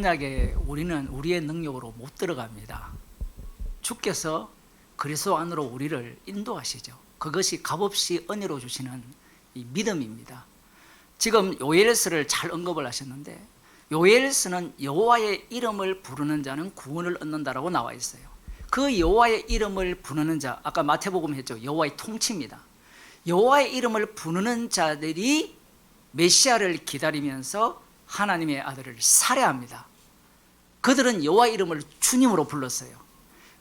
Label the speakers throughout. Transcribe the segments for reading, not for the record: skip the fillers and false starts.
Speaker 1: 언약에 우리는 우리의 능력으로 못 들어갑니다. 주께서 그리스도 안으로 우리를 인도하시죠. 그것이 값없이 은혜로 주시는 이 믿음입니다. 지금 요엘서를 잘 언급을 하셨는데, 요엘서는 여호와의 이름을 부르는 자는 구원을 얻는다라고 나와 있어요. 그 여호와의 이름을 부르는 자, 아까 마태복음 했죠. 여호와의 통치입니다. 여호와의 이름을 부르는 자들이 메시아를 기다리면서 하나님의 아들을 살해합니다. 그들은 여호와 이름을 주님으로 불렀어요.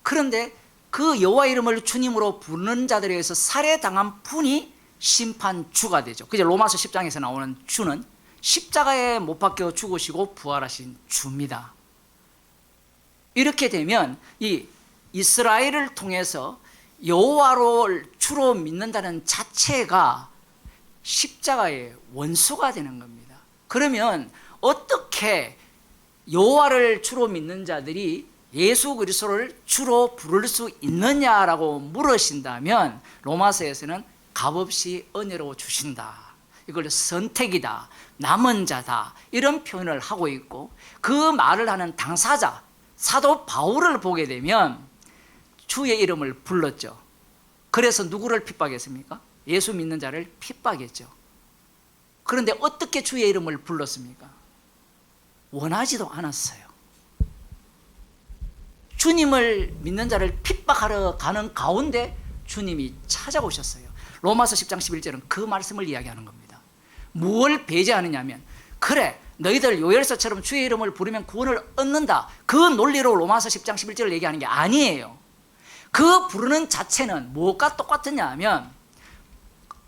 Speaker 1: 그런데 그 여호와 이름을 주님으로 부르는 자들에 의해서 살해당한 분이 심판주가 되죠. 그죠? 로마서 10장에서 나오는 주는 십자가에 못 박혀 죽으시고 부활하신 주입니다. 이렇게 되면 이 이스라엘을 통해서 여호와를 주로 믿는다는 자체가 십자가의 원수가 되는 겁니다. 그러면 어떻게 여호와를 주로 믿는 자들이 예수 그리스도를 주로 부를 수 있느냐라고 물으신다면, 로마서에서는 값없이 은혜로 주신다, 이걸 선택이다, 남은 자다, 이런 표현을 하고 있고, 그 말을 하는 당사자 사도 바울을 보게 되면 주의 이름을 불렀죠. 그래서 누구를 핍박했습니까? 예수 믿는 자를 핍박했죠. 그런데 어떻게 주의 이름을 불렀습니까? 원하지도 않았어요. 주님을 믿는 자를 핍박하러 가는 가운데 주님이 찾아오셨어요. 로마서 10장 11절은 그 말씀을 이야기하는 겁니다. 무엇을 배제하느냐면, 그래 너희들 요엘서처럼 주의 이름을 부르면 구원을 얻는다, 그 논리로 로마서 10장 11절을 얘기하는 게 아니에요. 그 부르는 자체는 무엇과 똑같으냐 하면,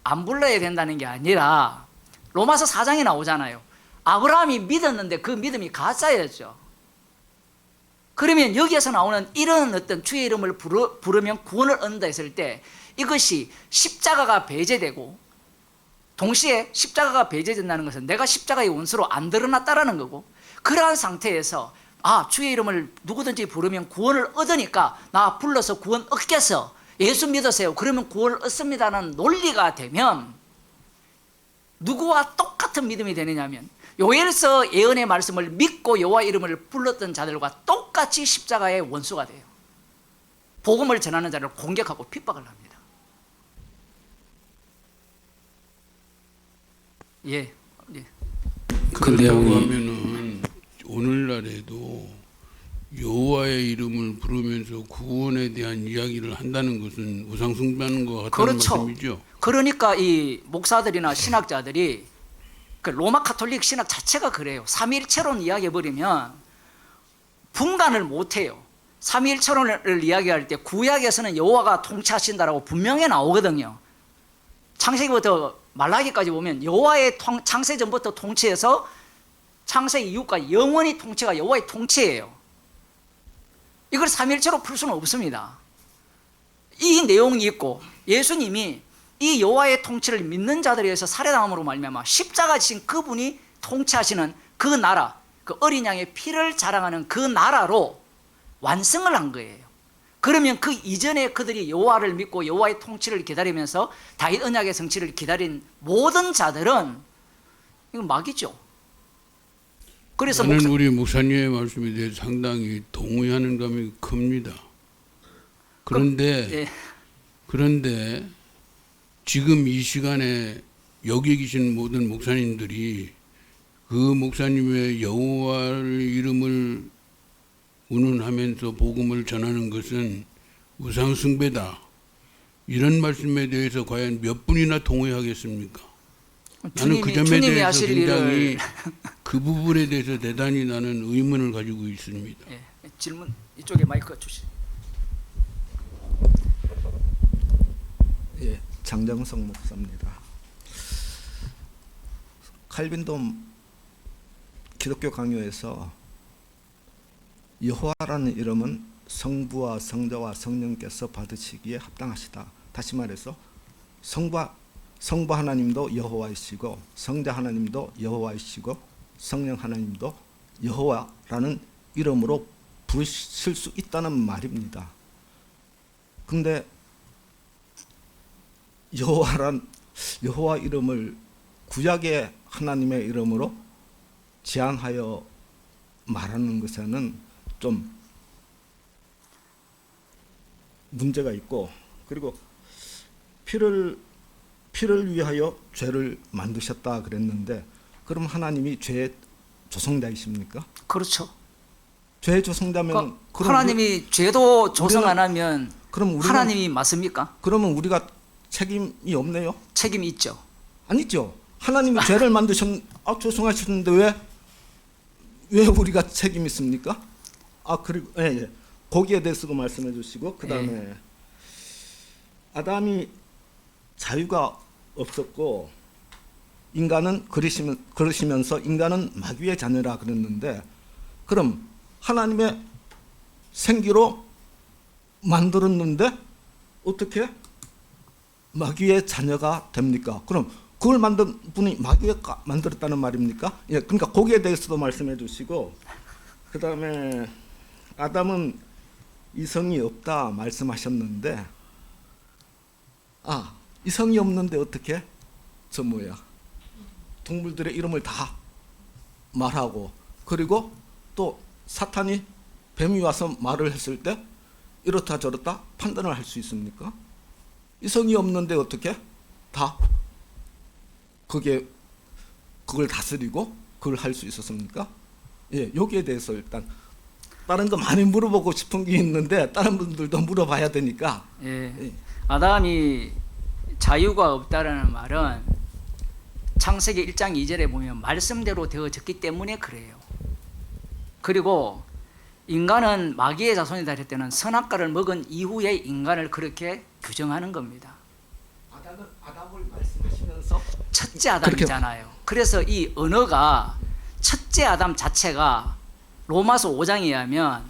Speaker 1: 안 불러야 된다는 게 아니라 로마서 4장에 나오잖아요. 아브라함이 믿었는데 그 믿음이 가짜였죠. 그러면 여기에서 나오는 이런 어떤 주의 이름을 부르면 구원을 얻는다 했을 때, 이것이 십자가가 배제되고, 동시에 십자가가 배제된다는 것은 내가 십자가의 원수로 안 드러났다라는 거고, 그러한 상태에서 주의 이름을 누구든지 부르면 구원을 얻으니까 나 불러서 구원 얻겠어, 예수 믿으세요, 그러면 구원을 얻습니다라는 논리가 되면 누구와 똑같은 믿음이 되느냐면, 요엘서 예언의 말씀을 믿고 여호와 이름을 불렀던 자들과 똑같이 십자가의 원수가 돼요. 복음을 전하는 자를 공격하고 핍박을 합니다. 예.
Speaker 2: 그렇다고 하면은 오늘날에도 여호와의 이름을 부르면서 구원에 대한 이야기를 한다는 것은 우상숭배하는 것 같다는 말씀이죠.
Speaker 1: 그러니까 이 목사들이나 신학자들이, 그 로마 카톨릭 신학 자체가 그래요. 삼위일체론 이야기해버리면 분간을 못해요. 삼위일체론을 이야기할 때 구약에서는 여호와가 통치하신다라고 분명히 나오거든요. 창세기부터 말라기까지 보면 여호와의 창세 전부터 통치해서 창세 이후까지 영원히 통치가 여호와의 통치예요. 이걸 삼위일체로 풀 수는 없습니다. 이 내용이 있고, 예수님이 이 여호와의 통치를 믿는 자들에 의해서 살해당함으로 말미암아 십자가 지신 그분이 통치하시는 그 나라, 그 어린 양의 피를 자랑하는 그 나라로 완성을 한 거예요. 그러면 그 이전에 그들이 여호와를 믿고 여호와의 통치를 기다리면서 다윗 언약의 성취를 기다린 모든 자들은 이건 막이죠. 그래서
Speaker 2: 저는 우리 목사님의 말씀에 대해 상당히 동의하는 감이 큽니다. 그런데 그런데 지금 이 시간에 여기 계신 모든 목사님들이 그 목사님의 여호와의 이름을 운운하면서 복음을 전하는 것은 우상숭배다, 이런 말씀에 대해서 과연 몇 분이나 동의하겠습니까? 나는 그 점에 대해서 굉장히 그 부분에 대해서 대단히 나는 의문을 가지고 있습니다.
Speaker 1: 예, 질문 이쪽에 마이크 주시죠.
Speaker 3: 예, 장정성 목사입니다. 칼빈도 기독교 강요에서 여호와라는 이름은 성부와 성자와 성령께서 받으시기에 합당하시다. 다시 말해서 성부 하나님도 여호와이시고, 성자 하나님도 여호와이시고, 성령 하나님도 여호와라는 이름으로 부르실 수 있다는 말입니다. 근데 여호와 이름을 구약의 하나님의 이름으로 제한하여 말하는 것에는 좀 문제가 있고, 그리고 피를 위하여 죄를 만드셨다 그랬는데, 그럼 하나님이 죄의 조성자이십니까?
Speaker 1: 그렇죠.
Speaker 3: 죄의 조성자면
Speaker 1: 하나님이 죄도 조성 안 하면
Speaker 3: 그럼 우리는
Speaker 1: 하나님이 맞습니까?
Speaker 3: 그러면 우리가 책임이 없네요?
Speaker 1: 책임이 있죠.
Speaker 3: 아니죠. 하나님이 죄를 조성하셨는데 왜 우리가 책임 있습니까? 그리고 예. 거기에 대해서도 말씀해 주시고, 그다음에 아담이 자유가 없었고 인간은 그러시면서 인간은 마귀의 자녀라 그랬는데, 그럼 하나님의 생기로 만들었는데 어떻게 마귀의 자녀가 됩니까? 그럼 그걸 만든 분이 마귀가 만들었다는 말입니까? 예, 그러니까 거기에 대해서도 말씀해 주시고, 그다음에 아담은 이성이 없다 말씀하셨는데, 이성이 없는데 어떻게 동물들의 이름을 다 말하고, 그리고 또 사탄이 뱀이 와서 말을 했을 때 이렇다 저렇다 판단을 할 수 있습니까? 이성이 없는데 어떻게 다 그걸 다스리고 그걸 할 수 있었습니까? 예, 여기에 대해서 일단 다른 거 많이 물어보고 싶은 게 있는데 다른 분들도 물어봐야 되니까.
Speaker 1: 예.
Speaker 3: 예.
Speaker 1: 아담이 자유가 없다라는 말은 창세기 1장 2절에 보면 말씀대로 되어졌기 때문에 그래요. 그리고 인간은 마귀의 자손이다 할 때는 선악과를 먹은 이후에 인간을 그렇게 규정하는 겁니다.
Speaker 3: 아담을 말씀하시면서
Speaker 1: 첫째 아담이잖아요. 그래서 이 언어가 첫째 아담 자체가 로마서 5장에 의하면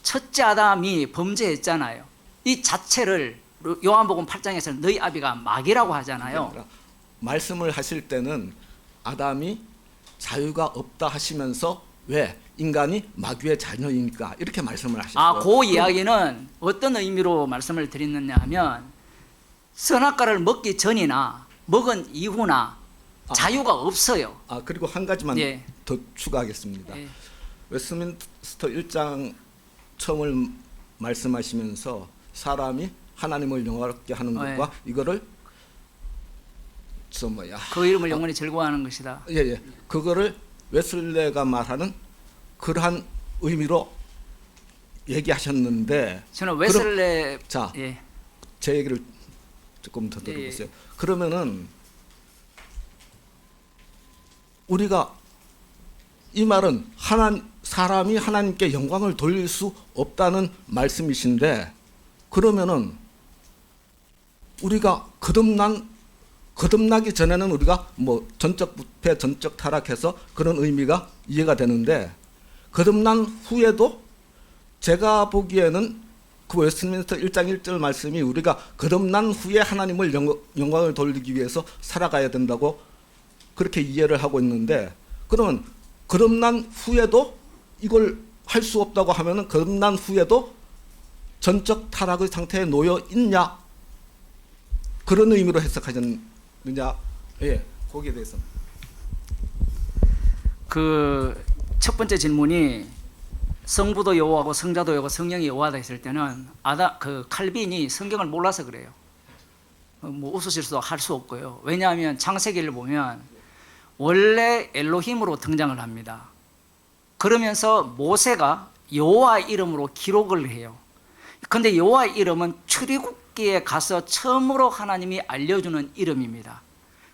Speaker 1: 첫째 아담이 범죄했잖아요. 이 자체를 요한복음 8장에서 너희 아비가 마귀라고 하잖아요.
Speaker 3: 말씀을 하실 때는 아담이 자유가 없다 하시면서 왜 인간이 마귀의 자녀이니까 이렇게 말씀을 하셨어요.
Speaker 1: 그 이야기는 어떤 의미로 말씀을 드리느냐 하면 선악과를 먹기 전이나 먹은 이후나 자유가 없어요.
Speaker 3: 그리고 한 가지만
Speaker 1: 예.
Speaker 3: 더 추가하겠습니다.
Speaker 1: 예.
Speaker 3: 웨스트민스터 1장 처음을 말씀하시면서 사람이 하나님을 영화롭게 하는 것과 이거를
Speaker 1: 그 이름을 영원히 즐거워하는 것이다.
Speaker 3: 예. 그거를 웨슬레가 말하는 그러한 의미로 얘기하셨는데,
Speaker 1: 저는 웨슬레
Speaker 3: 제 얘기를 조금 더 들어보세요. 그러면은 우리가 이 말은 사람이 하나님께 영광을 돌릴 수 없다는 말씀이신데, 그러면은 우리가 거듭나기 전에는 우리가 전적 부패, 전적 타락해서 그런 의미가 이해가 되는데, 거듭난 후에도 제가 보기에는 그 웨스트민스터 1장 1절 말씀이 우리가 거듭난 후에 하나님을 영광을 돌리기 위해서 살아가야 된다고 그렇게 이해를 하고 있는데, 그러면 거듭난 후에도 이걸 할 수 없다고 하면은 거듭난 후에도 전적 타락의 상태에 놓여 있냐, 그런 의미로 해석하셨느냐? 예, 거기에 대해서.
Speaker 1: 그 첫 번째 질문이 성부도 여호와고 성자도 여호와고 성령이 여호와다 했을 때는 칼빈이 성경을 몰라서 그래요. 웃으실 수도 할 수 없고요. 왜냐하면 창세기를 보면 원래 엘로힘으로 등장을 합니다. 그러면서 모세가 여호와 이름으로 기록을 해요. 그런데 여호와 이름은 출애굽기에 가서 처음으로 하나님이 알려주는 이름입니다.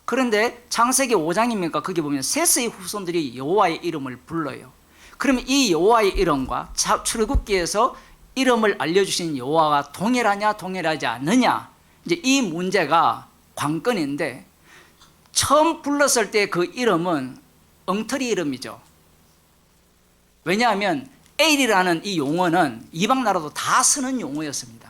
Speaker 1: 그런데 창세기 5장입니까? 거기 보면 셋의 후손들이 여호와의 이름을 불러요. 그러면 이 여호와의 이름과 출애굽기에서 이름을 알려주신 여호와가 동일하냐 동일하지 않느냐, 이제 이 문제가 관건인데, 처음 불렀을 때 그 이름은 엉터리 이름이죠. 왜냐하면 엘이라는 이 용어는 이방 나라도 다 쓰는 용어였습니다.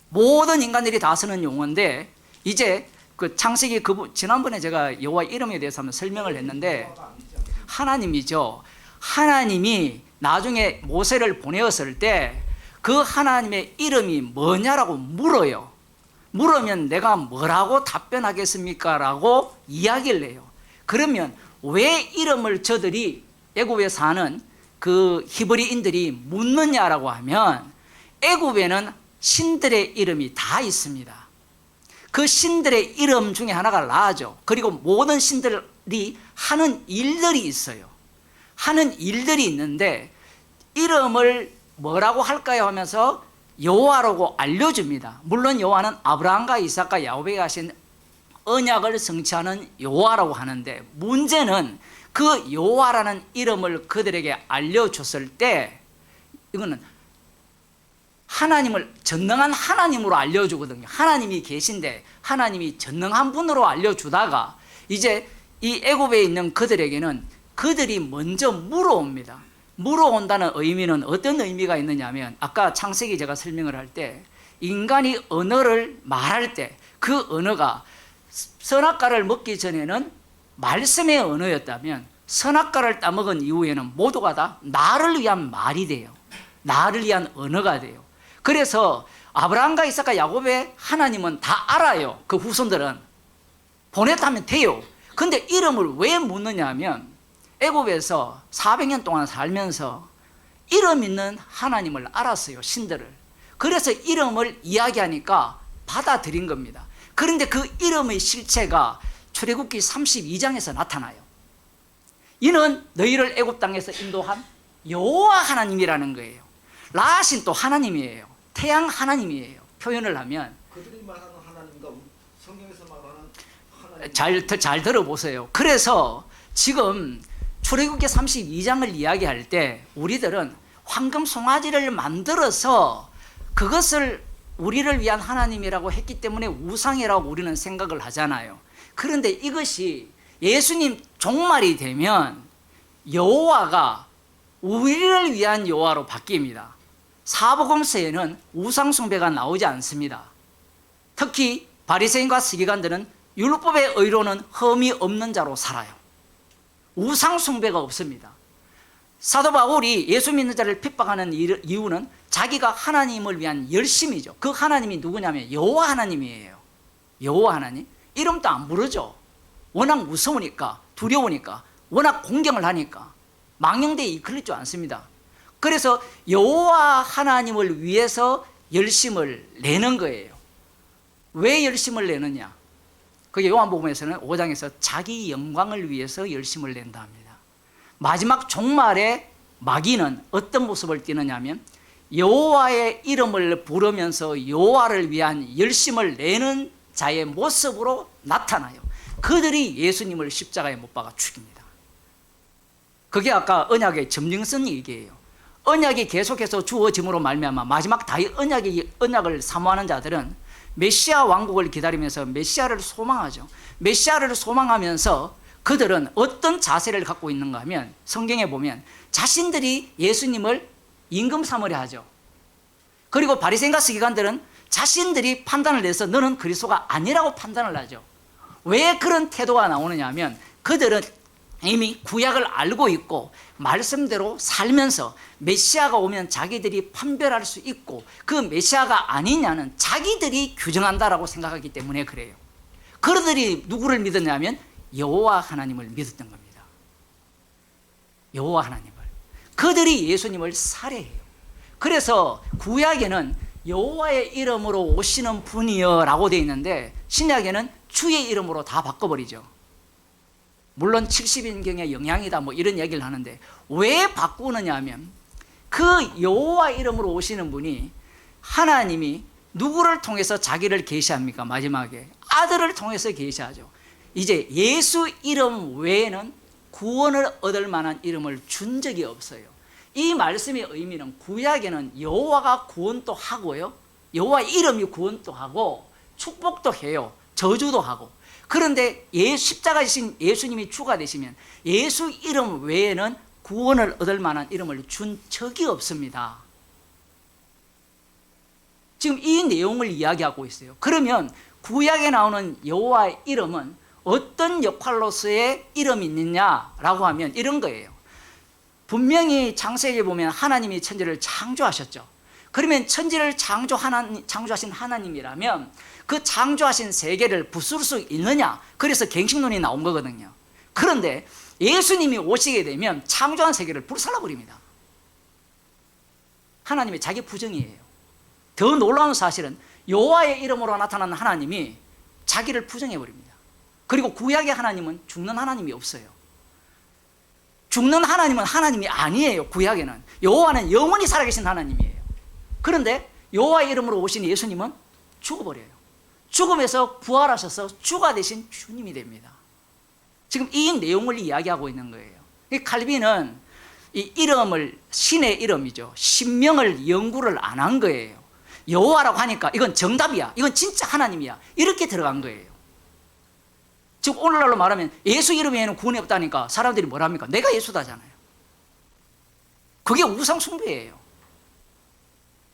Speaker 1: 모든 인간들이 다 쓰는 용어인데, 이제 그 창세기 지난번에 제가 여호와 이름에 대해서 한번 설명을 했는데, 하나님이죠. 하나님이 나중에 모세를 보내었을 때 그 하나님의 이름이 뭐냐라고 물어요. 물으면 내가 뭐라고 답변하겠습니까? 라고 이야기를 해요. 그러면 왜 이름을 저들이 애굽에 사는 그 히브리인들이 묻느냐라고 하면 애굽에는 신들의 이름이 다 있습니다. 그 신들의 이름 중에 하나가 라죠. 그리고 모든 신들이 하는 일들이 있어요. 하는 일들이 있는데 이름을 뭐라고 할까요 하면서 여호와라고 알려줍니다. 물론 여호와는 아브라함과 이삭과 야곱에게 하신 언약을 성취하는 여호와라고 하는데, 문제는 그 여호와라는 이름을 그들에게 알려줬을 때 이거는 하나님을 전능한 하나님으로 알려주거든요. 하나님이 계신데 하나님이 전능한 분으로 알려주다가 이제 이 애굽에 있는 그들에게는 그들이 먼저 물어옵니다. 물어온다는 의미는 어떤 의미가 있느냐면, 아까 창세기 제가 설명을 할 때 인간이 언어를 말할 때 그 언어가 선악과를 먹기 전에는 말씀의 언어였다면 선악과를 따먹은 이후에는 모두가 다 나를 위한 말이 돼요. 나를 위한 언어가 돼요. 그래서 아브라함과 이삭과 야곱의 하나님은 다 알아요. 그 후손들은 보냈다면 돼요. 근데 이름을 왜 묻느냐 하면 애굽에서 400년 동안 살면서 이름 있는 하나님을 알았어요. 신들을. 그래서 이름을 이야기하니까 받아들인 겁니다. 그런데 그 이름의 실체가 출애굽기 32장에서 나타나요. 이는 너희를 애굽 땅에서 인도한 여호와 하나님이라는 거예요. 라신 또 하나님이에요. 태양 하나님이에요. 표현을 하면
Speaker 3: 그들이 말하는 하나님과 성경에서 말하는 하나님
Speaker 1: 잘 들어보세요. 그래서 지금 출애굽기 32장을 이야기할 때 우리들은 황금 송아지를 만들어서 그것을 우리를 위한 하나님이라고 했기 때문에 우상이라고 우리는 생각을 하잖아요. 그런데 이것이 예수님 종말이 되면 여호와가 우리를 위한 여호와로 바뀝니다. 사복음서에는 우상 숭배가 나오지 않습니다. 특히 바리새인과 서기관들은 율법의 의로는 흠이 없는 자로 살아요. 우상 숭배가 없습니다. 사도 바울이 예수 믿는 자를 핍박하는 이유는 자기가 하나님을 위한 열심이죠. 그 하나님이 누구냐면 여호와 하나님이에요. 여호와 하나님. 이름도 안 부르죠. 워낙 무서우니까, 두려우니까, 워낙 공경을 하니까 망령되이 이끌릴 줄 않습니다. 그래서 여호와 하나님을 위해서 열심을 내는 거예요. 왜 열심을 내느냐? 그게 요한복음에서는 5장에서 자기 영광을 위해서 열심을 낸다 합니다. 마지막 종말에 마귀는 어떤 모습을 띠느냐면 여호와의 이름을 부르면서 여호와를 위한 열심을 내는 자의 모습으로 나타나요. 그들이 예수님을 십자가에 못 박아 죽입니다. 그게 아까 언약의 점령선 얘기예요. 언약이 계속해서 주어짐으로 말미암아 마지막 다윗 언약을 사모하는 자들은 메시아 왕국을 기다리면서 메시아를 소망하죠. 메시아를 소망하면서 그들은 어떤 자세를 갖고 있는가 하면 성경에 보면 자신들이 예수님을 임금 삼으려 하죠. 그리고 바리새인과 서기관들은 자신들이 판단을 내서 너는 그리스도가 아니라고 판단을 하죠. 왜 그런 태도가 나오느냐 하면 그들은 이미 구약을 알고 있고 말씀대로 살면서 메시아가 오면 자기들이 판별할 수 있고 그 메시아가 아니냐는 자기들이 규정한다라고 생각하기 때문에 그래요. 그들이 누구를 믿었냐면 여호와 하나님을 믿었던 겁니다. 여호와 하나님을. 그들이 예수님을 살해해요. 그래서 구약에는 여호와의 이름으로 오시는 분이여 라고 되어 있는데 신약에는 주의 이름으로 다 바꿔버리죠. 물론 70인경의 영향이다 뭐 이런 얘기를 하는데 왜 바꾸느냐 하면 그 여호와 이름으로 오시는 분이 하나님이 누구를 통해서 자기를 계시합니까? 마지막에 아들을 통해서 계시하죠. 이제 예수 이름 외에는 구원을 얻을 만한 이름을 준 적이 없어요. 이 말씀의 의미는 구약에는 여호와가 구원도 하고요, 여호와 이름이 구원도 하고 축복도 해요, 저주도 하고. 그런데 십자가이신 예수님이 주가 되시면 예수 이름 외에는 구원을 얻을 만한 이름을 준 적이 없습니다. 지금 이 내용을 이야기하고 있어요. 그러면 구약에 나오는 여호와의 이름은 어떤 역할로서의 이름이 있느냐라고 하면 이런 거예요. 분명히 창세기에 보면 하나님이 천지를 창조하셨죠. 그러면 천지를 창조하신 하나님이라면 그 창조하신 세계를 부술 수 있느냐? 그래서 갱신론이 나온 거거든요. 그런데 예수님이 오시게 되면 창조한 세계를 불살라 버립니다. 하나님의 자기 부정이에요. 더 놀라운 사실은 여호와의 이름으로 나타나는 하나님이 자기를 부정해 버립니다. 그리고 구약의 하나님은 죽는 하나님이 없어요. 죽는 하나님은 하나님이 아니에요. 구약에는 여호와는 영원히 살아계신 하나님이에요. 그런데 여호와의 이름으로 오신 예수님은 죽어버려요. 죽음에서 부활하셔서 주가 되신 주님이 됩니다. 지금 이 내용을 이야기하고 있는 거예요. 이 칼빈은 이 이름을 신의 이름이죠. 신명을 연구를 안 한 거예요. 여호와라고 하니까 이건 정답이야. 이건 진짜 하나님이야. 이렇게 들어간 거예요. 즉 오늘날로 말하면 예수 이름 외에는 구원이 없다니까 사람들이 뭐랍니까? 내가 예수다잖아요. 그게 우상 숭배예요.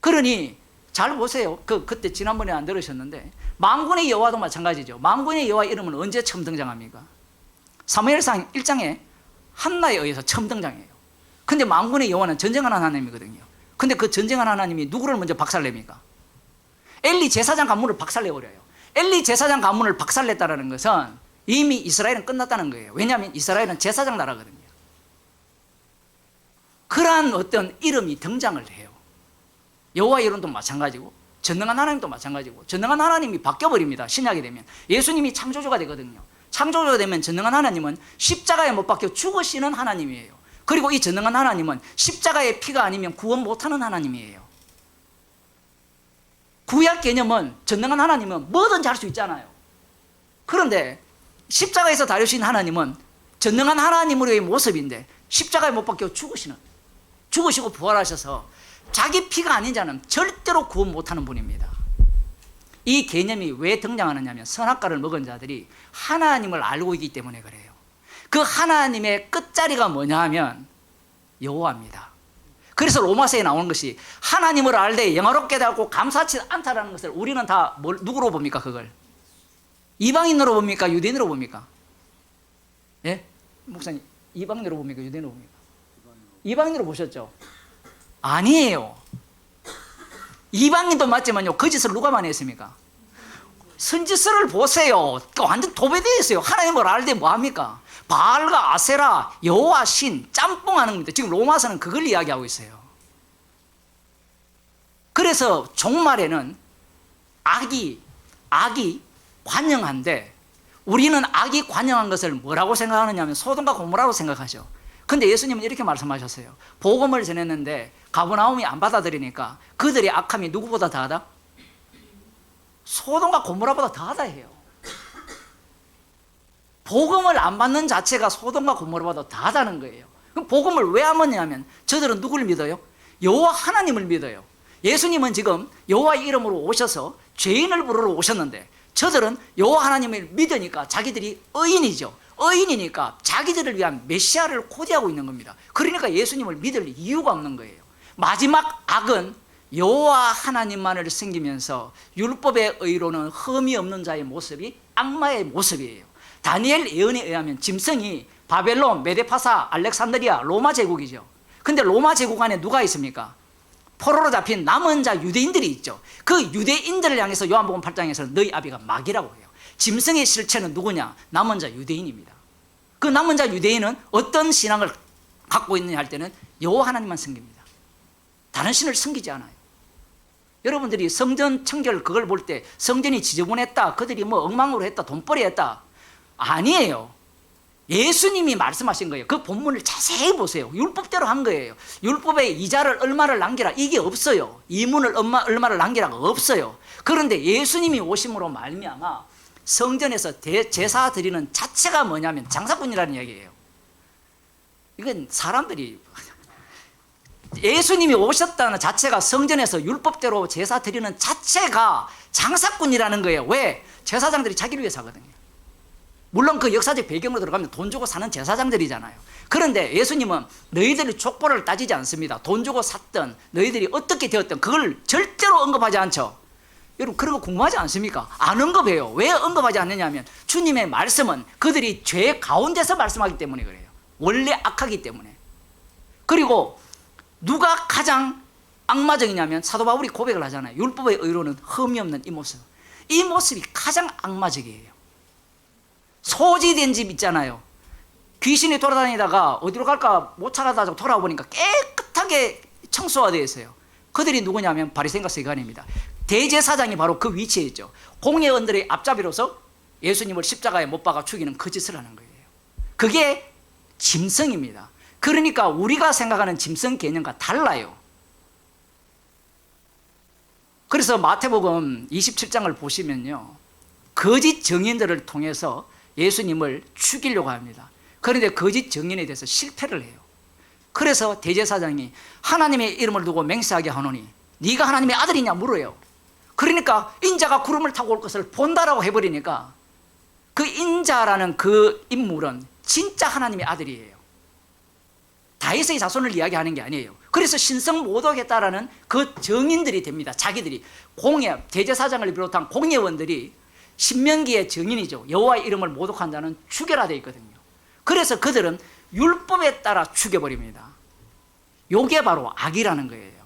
Speaker 1: 그러니 잘 보세요. 그때 지난번에 안 들으셨는데 만군의 여호와도 마찬가지죠. 만군의 여호와 이름은 언제 처음 등장합니까? 사무엘상 1장에 한나에 의해서 처음 등장해요. 근데 만군의 여호와는 전쟁하는 하나님이거든요. 근데 그 전쟁하는 하나님이 누구를 먼저 박살냅니까? 엘리 제사장 가문을 박살내버려요. 엘리 제사장 가문을 박살냈다는 것은 이미 이스라엘은 끝났다는 거예요. 왜냐하면 이스라엘은 제사장 나라거든요. 그러한 어떤 이름이 등장을 해요. 여호와 이름도 마찬가지고 전능한 하나님도 마찬가지고 전능한 하나님이 바뀌어버립니다. 신약이 되면 예수님이 창조주가 되거든요. 창조주가 되면 전능한 하나님은 십자가에 못 박혀 죽으시는 하나님이에요. 그리고 이 전능한 하나님은 십자가의 피가 아니면 구원 못하는 하나님이에요. 구약 개념은 전능한 하나님은 뭐든지 할 수 있잖아요. 그런데 십자가에서 다루신 하나님은 전능한 하나님으로의 모습인데 십자가에 못 박혀 죽으시고 부활하셔서 자기 피가 아닌 자는 절대로 구원 못하는 분입니다. 이 개념이 왜 등장하느냐 하면 선악과를 먹은 자들이 하나님을 알고 있기 때문에 그래요. 그 하나님의 끝자리가 뭐냐 하면 여호와입니다. 그래서 로마서에 나오는 것이 하나님을 알되 영화롭게 되고 감사치 않다라는 것을 우리는 다 누구로 봅니까? 그걸 이방인으로 봅니까? 유대인으로 봅니까? 예? 목사님 이방인으로 봅니까? 유대인으로 봅니까? 이방인으로 보셨죠? 아니에요. 이방인도 맞지만요, 그 짓을 누가 많이 했습니까? 선지서를 보세요. 완전 도배되어 있어요. 하나님을 알되 뭐합니까? 바알과 아세라, 여호와 신, 짬뽕하는 겁니다. 지금 로마서는 그걸 이야기하고 있어요. 그래서 종말에는 악이 관영한데 우리는 악이 관영한 것을 뭐라고 생각하느냐 하면 소돔과 고모라로 생각하죠. 근데 예수님은 이렇게 말씀하셨어요. 복음을 전했는데 가버나움이 안 받아들이니까 그들의 악함이 누구보다 더하다? 소돔과 고모라보다 더하다 해요. 복음을 안 받는 자체가 소돔과 고모라보다 더하다는 거예요. 그럼 복음을 왜 안 받냐면 저들은 누구를 믿어요? 여호와 하나님을 믿어요. 예수님은 지금 여호와의 이름으로 오셔서 죄인을 부르러 오셨는데 저들은 여호와 하나님을 믿으니까 자기들이 의인이죠. 의인이니까 자기들을 위한 메시아를 고대하고 있는 겁니다. 그러니까 예수님을 믿을 이유가 없는 거예요. 마지막 악은 여호와 하나님만을 섬기면서 율법의 의로는 흠이 없는 자의 모습이 악마의 모습이에요. 다니엘 예언에 의하면 짐승이 바벨론, 메데파사, 알렉산드리아, 로마 제국이죠. 근데 로마 제국 안에 누가 있습니까? 포로로 잡힌 남은 자 유대인들이 있죠. 그 유대인들을 향해서 요한복음 8장에서는 너희 아비가 마귀라고 해요. 짐승의 실체는 누구냐? 남은 자 유대인입니다. 그 남은 자 유대인은 어떤 신앙을 갖고 있느냐 할 때는 여호와 하나님만 섬깁니다. 다른 신을 섬기지 않아요. 여러분들이 성전 청결 그걸 볼 때 성전이 지저분했다, 그들이 뭐 엉망으로 했다, 돈벌이 했다, 아니에요. 예수님이 말씀하신 거예요. 그 본문을 자세히 보세요. 율법대로 한 거예요. 율법에 이자를 얼마를 남기라 이게 없어요. 이문을 얼마를 남기라가 없어요. 그런데 예수님이 오심으로 말미암아 성전에서 제사 드리는 자체가 뭐냐면 장사꾼이라는 얘기예요. 이건 사람들이 예수님이 오셨다는 자체가 성전에서 율법대로 제사 드리는 자체가 장사꾼이라는 거예요. 왜? 제사장들이 자기를 위해서 하거든요. 물론 그 역사적 배경으로 들어가면 돈 주고 사는 제사장들이잖아요. 그런데 예수님은 너희들이 족보를 따지지 않습니다. 돈 주고 샀든 너희들이 어떻게 되었든 그걸 절대로 언급하지 않죠. 여러분 그런 거 궁금하지 않습니까? 안 언급해요. 왜 언급하지 않느냐 하면 주님의 말씀은 그들이 죄 가운데서 말씀하기 때문에 그래요. 원래 악하기 때문에. 그리고 누가 가장 악마적이냐면 사도 바울이 고백을 하잖아요. 율법의 의로는 흠이 없는 이 모습. 이 모습이 가장 악마적이에요. 소지된 집 있잖아요. 귀신이 돌아다니다가 어디로 갈까 못 찾아다가 돌아보니까 깨끗하게 청소가 되어 있어요. 그들이 누구냐면 바리새인과 서기관입니다. 대제사장이 바로 그 위치에 있죠. 공회원들의 앞잡이로서 예수님을 십자가에 못 박아 죽이는 그 짓을 하는 거예요. 그게 짐승입니다. 그러니까 우리가 생각하는 짐승 개념과 달라요. 그래서 마태복음 27장을 보시면요, 거짓 증인들을 통해서 예수님을 죽이려고 합니다. 그런데 거짓 증인에 대해서 실패를 해요. 그래서 대제사장이 하나님의 이름을 두고 맹세하게 하노니 네가 하나님의 아들이냐 물어요. 그러니까 인자가 구름을 타고 올 것을 본다라고 해버리니까 그 인자라는 그 인물은 진짜 하나님의 아들이에요. 다윗의 자손을 이야기하는 게 아니에요. 그래서 신성 모독했다라는 그 증인들이 됩니다. 자기들이 대제사장을 비롯한 공회원들이 신명기의 증인이죠. 여호와의 이름을 모독한 자는 죽여라 되어 있거든요. 그래서 그들은 율법에 따라 죽여버립니다. 요게 바로 악이라는 거예요.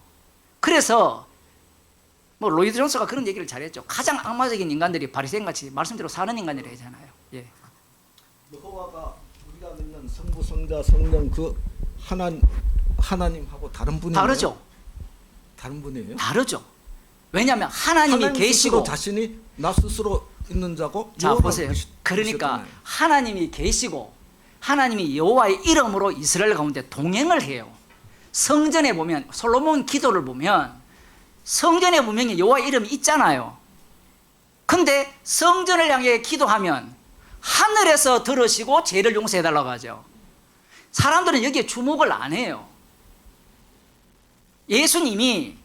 Speaker 1: 그래서 뭐 로이드 존스가 그런 얘기를 잘했죠. 가장 악마적인 인간들이 바리새인같이 말씀대로 사는 인간이라 하잖아요. 예.
Speaker 3: 여호와가 우리가 믿는 성부, 성자, 성령 그 하나님하고 다른 분이에요?
Speaker 1: 다르죠.
Speaker 3: 다른 분이에요?
Speaker 1: 다르죠. 왜냐하면 하나님이 계시고,
Speaker 3: 자신이 나 스스로 있는 자고.
Speaker 1: 자 보세요. 그러니까 하나님이 계시고 하나님이 여호와의 이름으로 이스라엘 가운데 동행을 해요. 성전에 보면 솔로몬 기도를 보면 성전에 분명히 여호와의 이름이 있잖아요. 근데 성전을 향해 기도하면 하늘에서 들으시고 죄를 용서해 달라고 하죠. 사람들은 여기에 주목을 안 해요. 예수님이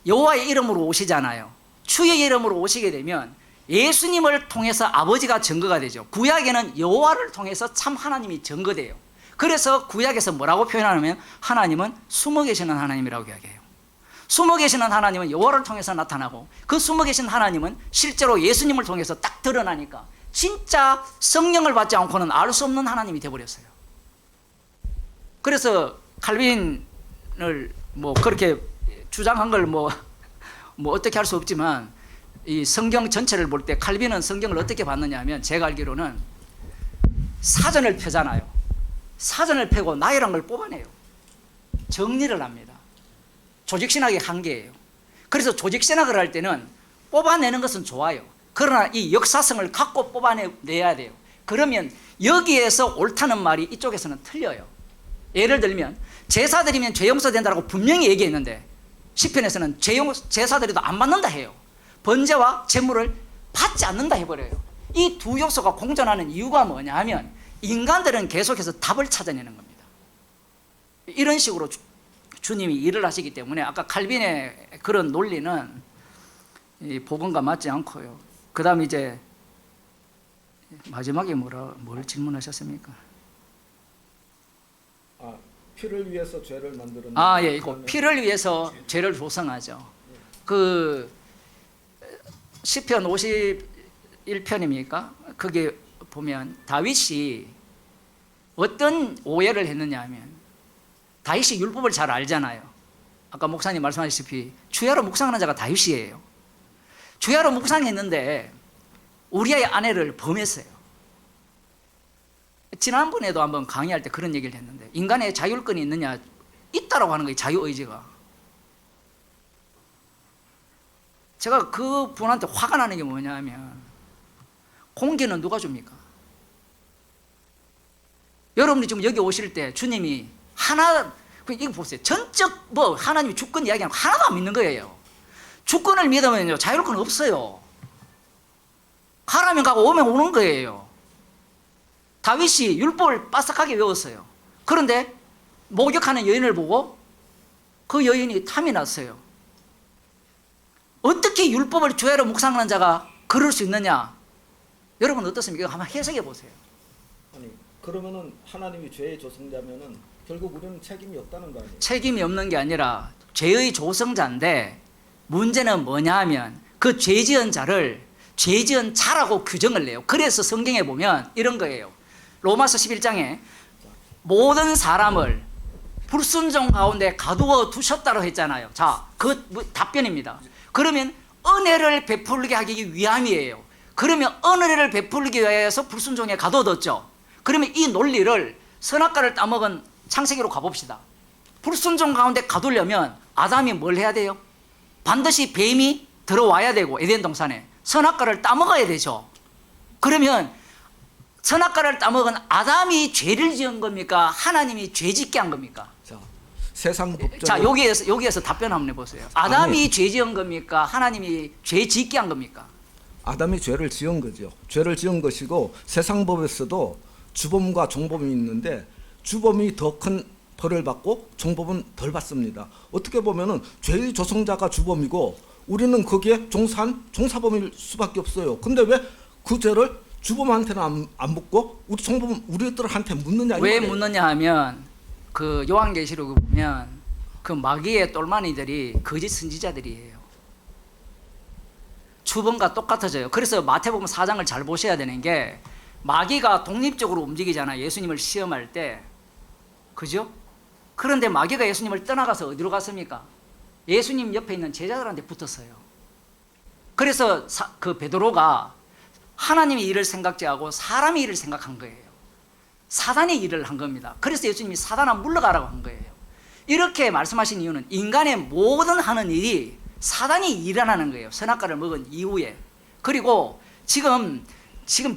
Speaker 1: 여호와의 이름으로 오시잖아요. 주의 이름으로 오시게 되면 예수님을 통해서 아버지가 증거가 되죠. 구약에는 여호와를 통해서 참 하나님이 증거돼요. 그래서 구약에서 뭐라고 표현하냐면 하나님은 숨어 계시는 하나님이라고 이야기해요. 숨어 계시는 하나님은 여호와를 통해서 나타나고 그 숨어 계신 하나님은 실제로 예수님을 통해서 딱 드러나니까 진짜 성령을 받지 않고는 알 수 없는 하나님이 되어버렸어요. 그래서 칼빈을 뭐 그렇게 주장한 걸 뭐 어떻게 할 수 없지만 이 성경 전체를 볼 때 칼빈은 성경을 어떻게 봤느냐 하면 제가 알기로는 사전을 펴잖아요. 사전을 펴고 나열한 걸 뽑아내요. 정리를 합니다. 조직신학의 한계예요. 그래서 조직신학을 할 때는 뽑아내는 것은 좋아요. 그러나 이 역사성을 갖고 뽑아내야 돼요. 그러면 여기에서 옳다는 말이 이쪽에서는 틀려요. 예를 들면 제사 드리면 죄 용서된다고 분명히 얘기했는데 시편에서는 제사 드려도 안 받는다 해요. 번제와 제물을 받지 않는다 해버려요. 이 두 요소가 공존하는 이유가 뭐냐 하면 인간들은 계속해서 답을 찾아내는 겁니다. 이런 식으로 주님이 일을 하시기 때문에 아까 칼빈의 그런 논리는 이 복음과 맞지 않고요. 그 다음 이제 마지막에 뭘 질문하셨습니까?
Speaker 3: 피를 위해서 죄를 만드는.
Speaker 1: 예, 이거 피를 위해서 죄를 조성하죠. 그 시편 51편입니까? 거기 보면 다윗이 어떤 오해를 했느냐 하면 다윗이 율법을 잘 알잖아요. 아까 목사님 말씀하셨다시피 주야로 묵상하는 자가 다윗이에요. 주야로 묵상했는데 우리아의 아내를 범했어요. 지난번에도 한번 강의할 때 그런 얘기를 했는데 인간의 자율권이 있느냐? 있다라고 하는 거예요. 자유의지가. 제가 그 분한테 화가 나는 게 뭐냐 하면 공개는 누가 줍니까? 여러분이 지금 여기 오실 때 주님이 이거 보세요. 전적 하나님이 주권 이야기하는 거 하나도 안 믿는 거예요. 주권을 믿으면요 자율권 없어요. 가라면 가고 오면 오는 거예요. 다윗이 율법을 빠삭하게 외웠어요. 그런데 목욕하는 여인을 보고 그 여인이 탐이 났어요. 어떻게 율법을 주야로 묵상하는 자가 그럴 수 있느냐? 여러분 어떻습니까? 이거 한번 해석해 보세요.
Speaker 3: 아니 그러면은 하나님이 죄의 조성자면은 결국 우리는 책임이 없다는 거 아니에요?
Speaker 1: 책임이 없는 게 아니라 죄의 조성자인데 문제는 뭐냐 하면 그 죄지은 자를 죄지은 자라고 규정을 내요. 그래서 성경에 보면 이런 거예요. 로마서 11장에 모든 사람을 불순종 가운데 가두어 두셨다고 했잖아요. 자, 그 답변입니다. 그러면 은혜를 베풀게 하기 위함이에요. 그러면 은혜를 베풀기 위해서 불순종에 가둬뒀죠. 그러면 이 논리를 선악과를 따먹은 창세기로 가봅시다. 불순종 가운데 가두려면 아담이 뭘 해야 돼요? 반드시 뱀이 들어와야 되고 에덴 동산에 선악과를 따먹어야 되죠. 그러면 선악과를 따먹은 아담이 죄를 지은 겁니까? 하나님이 죄 짓게 한 겁니까?
Speaker 3: 자, 세상 법적.
Speaker 1: 자, 여기에서 답변 한번 해보세요. 아담이 죄 지은 겁니까? 하나님이 죄 짓게 한 겁니까?
Speaker 3: 아담이 죄를 지은 거죠. 죄를 지은 것이고 세상 법에서도 주범과 종범이 있는데 주범이 더 큰 벌을 받고 종범은 덜 받습니다. 어떻게 보면은 죄의 조성자가 주범이고 우리는 거기에 종사한 종사범일 수밖에 없어요. 근데 왜 그 죄를 주범한테는 안 묻고 우리 종범 우리들한테 묻느냐?
Speaker 1: 왜
Speaker 3: 이거예요.
Speaker 1: 묻느냐 하면 그 요한계시록에 보면 그 마귀의 똘마니들이 거짓 선지자들이에요. 주범과 똑같아져요. 그래서 마태복음 4장을 잘 보셔야 되는 게 마귀가 독립적으로 움직이잖아요. 예수님을 시험할 때. 그죠? 그런데 마귀가 예수님을 떠나가서 어디로 갔습니까? 예수님 옆에 있는 제자들한테 붙었어요. 그래서 그 베드로가 하나님의 일을 생각지 하고 사람의 일을 생각한 거예요. 사단의 일을 한 겁니다. 그래서 예수님이 사단아 물러가라고 한 거예요. 이렇게 말씀하신 이유는 인간의 모든 하는 일이 사단이 일어나는 거예요. 선악과를 먹은 이후에. 그리고 지금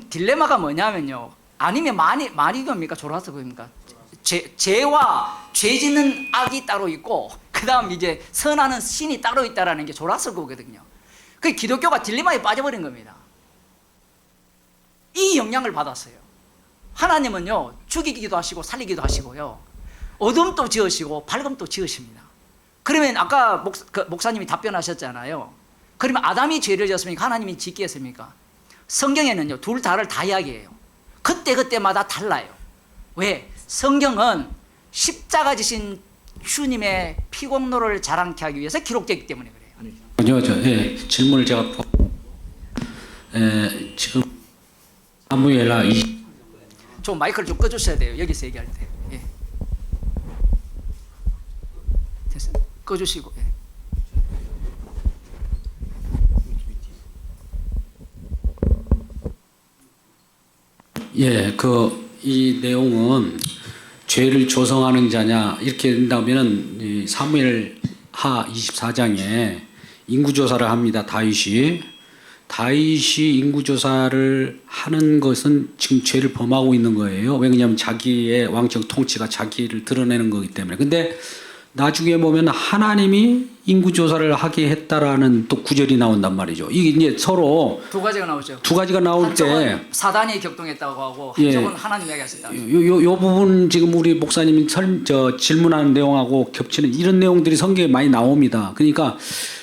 Speaker 1: 딜레마가 뭐냐면요. 아니면 마리교입니까? 조라스교입니까? 죄와 죄 짓는 악이 따로 있고 그다음 이제 선하는 신이 따로 있다라는 게 조라스교거든요. 그 기독교가 딜레마에 빠져버린 겁니다. 이 영향을 받았어요. 하나님은요 죽이기도 하시고 살리기도 하시고요 어둠도 지으시고 밝음도 지으십니다. 그러면 아까 목사님이 답변하셨잖아요. 그러면 아담이 죄를 지었습니까? 하나님이 짓게 했습니까? 성경에는요 둘 다를 다 이야기해요. 그때마다 달라요. 왜? 성경은 십자가 지신 주님의 피공로를 자랑케 하기 위해서 기록되기 때문에 그래요.
Speaker 4: 아니요, 질문을 제가 지금 사무엘하
Speaker 1: 좀 마이크를 좀 꺼주셔야 돼요. 여기서 얘기할 때. 예. 됐어요. 꺼주시고. 예.
Speaker 4: 이 내용은 죄를 조성하는 자냐 이렇게 된다면은 사무엘하 24장에 인구조사를 합니다. 다윗이 인구조사를 하는 것은 지금 죄를 범하고 있는 거예요. 왜냐하면 자기의 왕적 통치가 자기를 드러내는 거기 때문에. 근데 나중에 보면 하나님이 인구조사를 하게 했다라는 또 구절이 나온단 말이죠. 이게 이제 서로
Speaker 1: 두 가지가 나오죠.
Speaker 4: 두 가지가 나올 때
Speaker 1: 한쪽은 사단이 격동했다고 하고 한쪽은 하나님이 하셨다.
Speaker 4: 요 부분 지금 우리 목사님이 질문하는 내용하고 겹치는 이런 내용들이 성경에 많이 나옵니다. 그러니까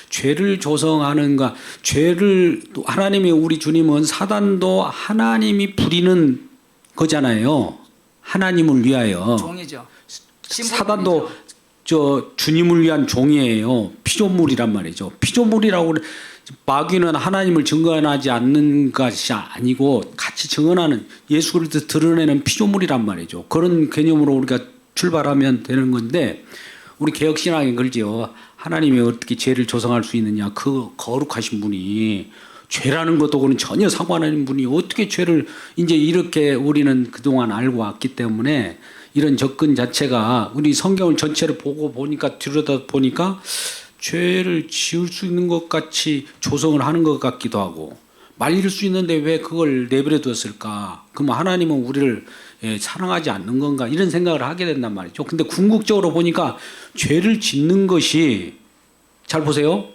Speaker 4: 죄를 조성하는가, 죄를 또 하나님이 우리 주님은 사단도 하나님이 부리는 거잖아요. 하나님을 위하여.
Speaker 1: 종이죠.
Speaker 4: 사단도 주님을 위한 종이에요. 피조물이란 말이죠. 피조물이라고 마귀는 하나님을 증언하지 않는 것이 아니고 같이 증언하는 예수 그리스도 드러내는 피조물이란 말이죠. 그런 개념으로 우리가 출발하면 되는 건데 우리 개혁신학에 그러죠. 하나님이 어떻게 죄를 조성할 수 있느냐. 그 거룩하신 분이 죄라는 것도 전혀 상관없는 분이 어떻게 죄를 이제 이렇게 우리는 그동안 알고 왔기 때문에 이런 접근 자체가 우리 성경을 전체를 보고 보니까 들여다 보니까 죄를 지을 수 있는 것 같이 조성을 하는 것 같기도 하고 말릴 수 있는데 왜 그걸 내버려 뒀을까? 그럼 하나님은 우리를 사랑하지 않는 건가? 이런 생각을 하게 된단 말이죠. 근데 궁극적으로 보니까 죄를 짓는 것이 잘 보세요.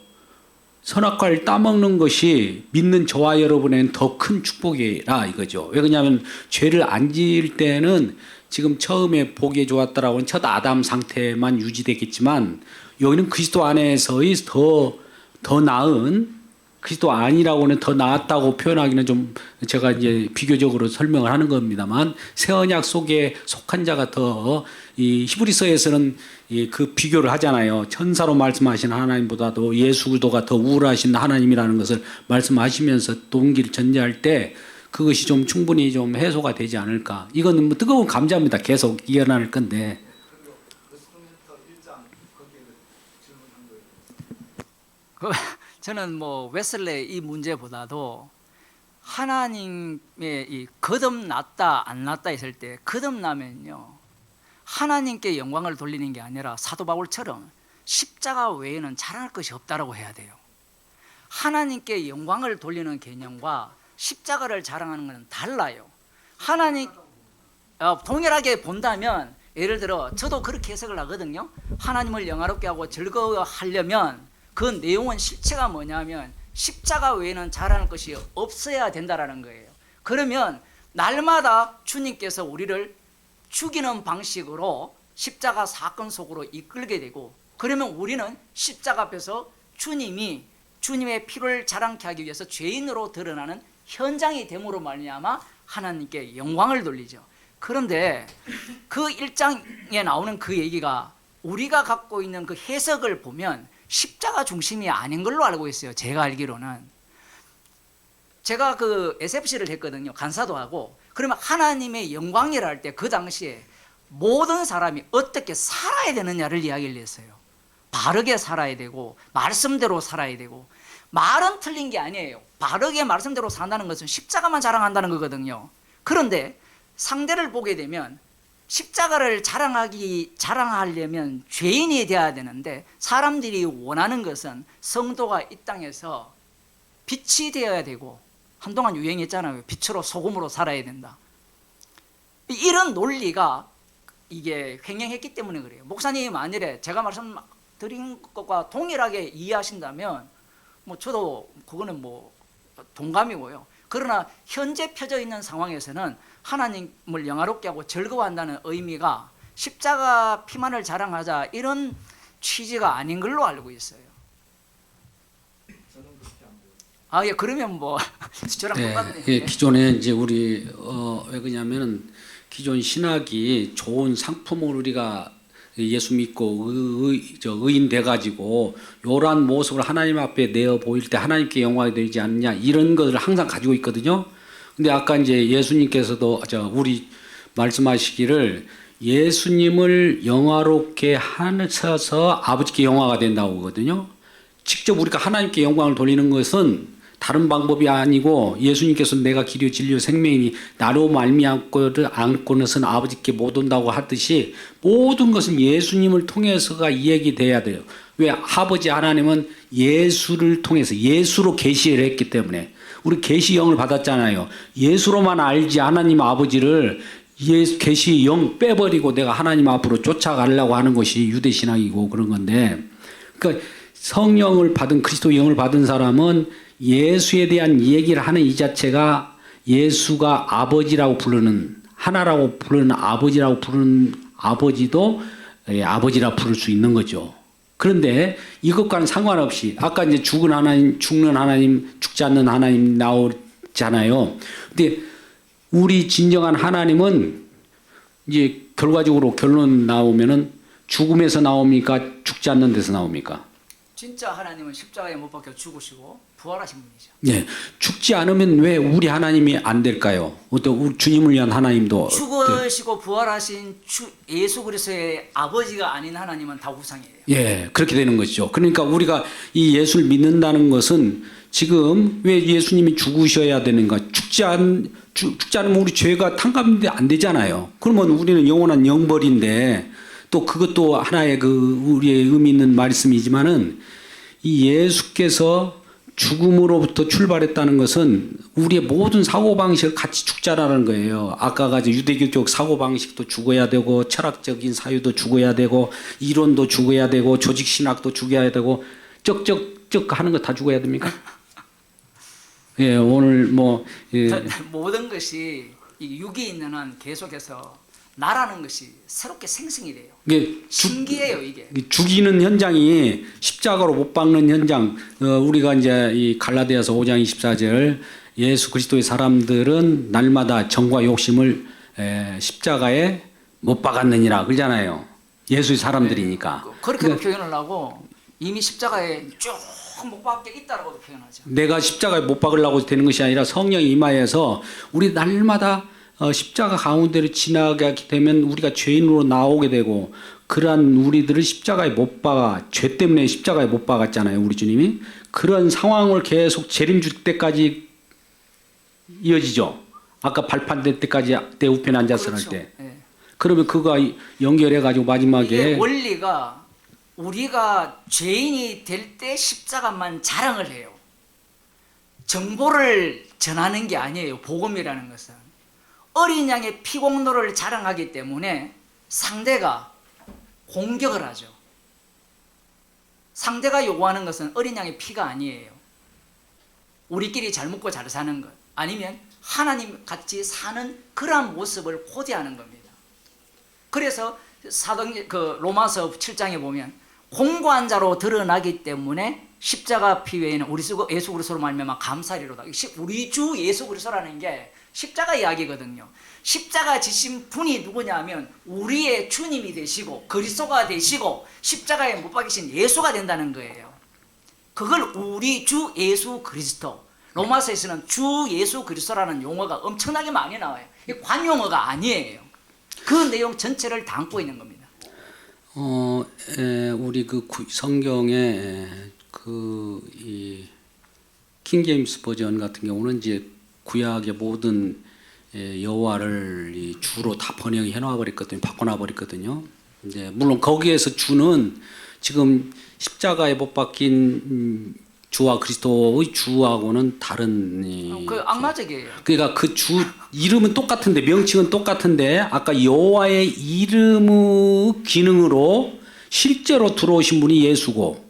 Speaker 4: 선악과를 따먹는 것이 믿는 저와 여러분에는 더 큰 축복이라 이거죠. 왜 그러냐면 죄를 안 지을 때는 지금 처음에 보기에 좋았다라고 하는 첫 아담 상태만 유지되겠지만 여기는 그리스도 안에서의 더 나은 그리스도 아니라고는 더 나았다고 표현하기는 좀 제가 이제 비교적으로 설명을 하는 겁니다만 새 언약 속에 속한 자가 더 이 히브리서에서는 그 비교를 하잖아요. 천사로 말씀하신 하나님보다도 예수 그리스도가 더 우월하신 하나님이라는 것을 말씀하시면서 동기를 전제할 때 그것이 좀 충분히 좀 해소가 되지 않을까. 이건 뭐 뜨거운 감자입니다. 계속 이어나갈 건데.
Speaker 1: 저는 뭐 웨슬레 이 문제보다도 하나님의 이 거듭났다 안 났다 했을 때 거듭나면요 하나님께 영광을 돌리는 게 아니라 사도 바울처럼 십자가 외에는 자랑할 것이 없다라고 해야 돼요. 하나님께 영광을 돌리는 개념과 십자가를 자랑하는 것은 달라요. 하나님 동일하게 본다면 예를 들어 저도 그렇게 해석을 하거든요. 하나님을 영화롭게 하고 즐거워하려면 그 내용은 실체가 뭐냐면 십자가 외에는 자랑할 것이 없어야 된다라는 거예요. 그러면 날마다 주님께서 우리를 죽이는 방식으로 십자가 사건 속으로 이끌게 되고 그러면 우리는 십자가 앞에서 주님의 피를 자랑케 하기 위해서 죄인으로 드러나는 현장이 됨으로 말미암아 하나님께 영광을 돌리죠. 그런데 그 1장에 나오는 그 얘기가 우리가 갖고 있는 그 해석을 보면 십자가 중심이 아닌 걸로 알고 있어요. 제가 알기로는. 제가 그 SFC를 했거든요. 간사도 하고. 그러면 하나님의 영광이라 할 때 그 당시에 모든 사람이 어떻게 살아야 되느냐를 이야기를 했어요. 바르게 살아야 되고 말씀대로 살아야 되고 말은 틀린 게 아니에요. 바르게 말씀대로 산다는 것은 십자가만 자랑한다는 거거든요. 그런데 상대를 보게 되면 십자가를 자랑하려면 죄인이 되어야 되는데 사람들이 원하는 것은 성도가 이 땅에서 빛이 되어야 되고 한동안 유행했잖아요. 빛으로 소금으로 살아야 된다. 이런 논리가 이게 횡행했기 때문에 그래요. 목사님이 만일에 제가 말씀드린 것과 동일하게 이해하신다면 뭐 저도 그거는 뭐 동감이고요. 그러나 현재 펴져 있는 상황에서는 하나님을 영화롭게 하고 즐거워한다는 의미가 십자가 피만을 자랑하자 이런 취지가 아닌 걸로 알고 있어요. 예, 그러면 뭐 저랑 똑같네요.
Speaker 4: 예, 기존에 이제 우리 왜 그러냐면은 기존 신학이 좋은 상품을 우리가 예수 믿고 의인 돼 가지고 요런 모습을 하나님 앞에 내어 보일 때 하나님께 영광이 되지 않느냐 이런 것을 항상 가지고 있거든요. 근데 아까 이제 예수님께서도 우리 말씀하시기를 예수님을 영화롭게 하셔서 아버지께 영화가 된다고 하거든요. 직접 우리가 하나님께 영광을 돌리는 것은 다른 방법이 아니고 예수님께서 내가 길이요 진리요 생명이니 나로 말미암고는 아버지께 못 온다고 하듯이 모든 것은 예수님을 통해서가 이야기돼야 돼요. 왜? 아버지 하나님은 예수를 통해서 예수로 계시를 했기 때문에 우리 계시 영을 받았잖아요. 예수로만 알지 하나님 아버지를 계시 영 빼버리고 내가 하나님 앞으로 쫓아가려고 하는 것이 유대 신앙이고 그런 건데, 그러니까 성령을 받은 그리스도 영을 받은 사람은 예수에 대한 얘기를 하는 이 자체가 예수가 아버지라고 부르는 하나라고 부르는 아버지라고 부르는 아버지도 아버지라 부를 수 있는 거죠. 그런데 이것과는 상관없이 아까 이제 죽는 하나님, 죽지 않는 하나님 나오잖아요. 근데 우리 진정한 하나님은 이제 결과적으로 결론 나오면은 죽음에서 나옵니까? 죽지 않는 데서 나옵니까?
Speaker 1: 진짜 하나님은 십자가에 못 박혀 죽으시고 부활하신 분이죠.
Speaker 4: 네, 죽지 않으면 왜 우리 하나님이 안 될까요? 어떤 우리 주님을 위한 하나님도
Speaker 1: 죽으시고 부활하신 예수 그리스도의 아버지가 아닌 하나님은 다 우상이에요.
Speaker 4: 예, 그렇게 되는 것이죠. 그러니까 우리가 이 예수를 믿는다는 것은 지금 왜 예수님이 죽으셔야 되는가? 죽지 않으면 우리 죄가 탕감이 안 되잖아요. 그러면 우리는 영원한 영벌인데 또 그것도 하나의 우리의 의미 있는 말씀이지만은 이 예수께서 죽음으로부터 출발했다는 것은 우리의 모든 사고방식을 같이 죽자라는 거예요. 아까 가지고 유대교적 사고방식도 죽어야 되고 철학적인 사유도 죽어야 되고 이론도 죽어야 되고 조직신학도 죽어야 되고 쩍쩍쩍 하는 거 다 죽어야 됩니까? 예, 오늘
Speaker 1: 모든 것이 육이 있는 한 계속해서 나라는 것이 새롭게 생성이 돼요. 신기해요 이게.
Speaker 4: 죽이는 현장이 십자가로 못 박는 현장. 우리가 이제 이 갈라디아서 5장 24절 예수 그리스도의 사람들은 날마다 정과 욕심을 십자가에 못 박았느니라 그러잖아요. 예수의 사람들이니까.
Speaker 1: 그렇게도 표현을 하고 이미 십자가에 쭉 못 박게 있다라고도 표현하죠.
Speaker 4: 내가 십자가에 못 박으려고 되는 것이 아니라 성령이 임하여서 우리 날마다 십자가 가운데를 지나가게 되면 우리가 죄인으로 나오게 되고 그러한 우리들을 십자가에 못 박아 죄 때문에 십자가에 못 박았잖아요. 우리 주님이 그런 상황을 계속 재림 줄 때까지 이어지죠. 아까 발판될 때까지 내 우편에 앉아서
Speaker 1: 그렇죠.
Speaker 4: 할 때.
Speaker 1: 예.
Speaker 4: 그러면 그거 연결해 가지고
Speaker 1: 이게
Speaker 4: 마지막에
Speaker 1: 원리가 우리가 죄인이 될 때 십자가만 자랑을 해요. 정보를 전하는 게 아니에요. 복음이라는 것은 어린 양의 피공로를 자랑하기 때문에 상대가 공격을 하죠. 상대가 요구하는 것은 어린 양의 피가 아니에요. 우리끼리 잘 먹고 잘 사는 것, 아니면 하나님 같이 사는 그러한 모습을 호대하는 겁니다. 그래서 로마서 7장에 보면 공고한 자로 드러나기 때문에 십자가 피 외에는 우리 예수 그리스도로 말미암아 감사리로다. 우리 주 예수 그리스도라는 게 십자가 이야기거든요. 십자가 지신 분이 누구냐면 우리의 주님이 되시고 그리스도가 되시고 십자가에 못 박히신 예수가 된다는 거예요. 그걸 우리 주 예수 그리스도, 로마서에서는 주 예수 그리스도라는 용어가 엄청나게 많이 나와요. 이게 관용어가 아니에요. 그 내용 전체를 담고 있는 겁니다.
Speaker 4: 우리 성경에 이 킹제임스 버전 같은 경우는 이제 구약의 모든 여호와를 이 주로 다 번역해 놔 버렸거든요. 바꿔 놔 버렸거든요. 이제 물론 거기에서 주는 지금 십자가에 못 박힌 주와 그리스도의 주하고는 다른
Speaker 1: 그 악마적이에요.
Speaker 4: 그러니까 그 주 이름은 똑같은데 명칭은 똑같은데 아까 여호와의 이름의 기능으로 실제로 들어오신 분이 예수고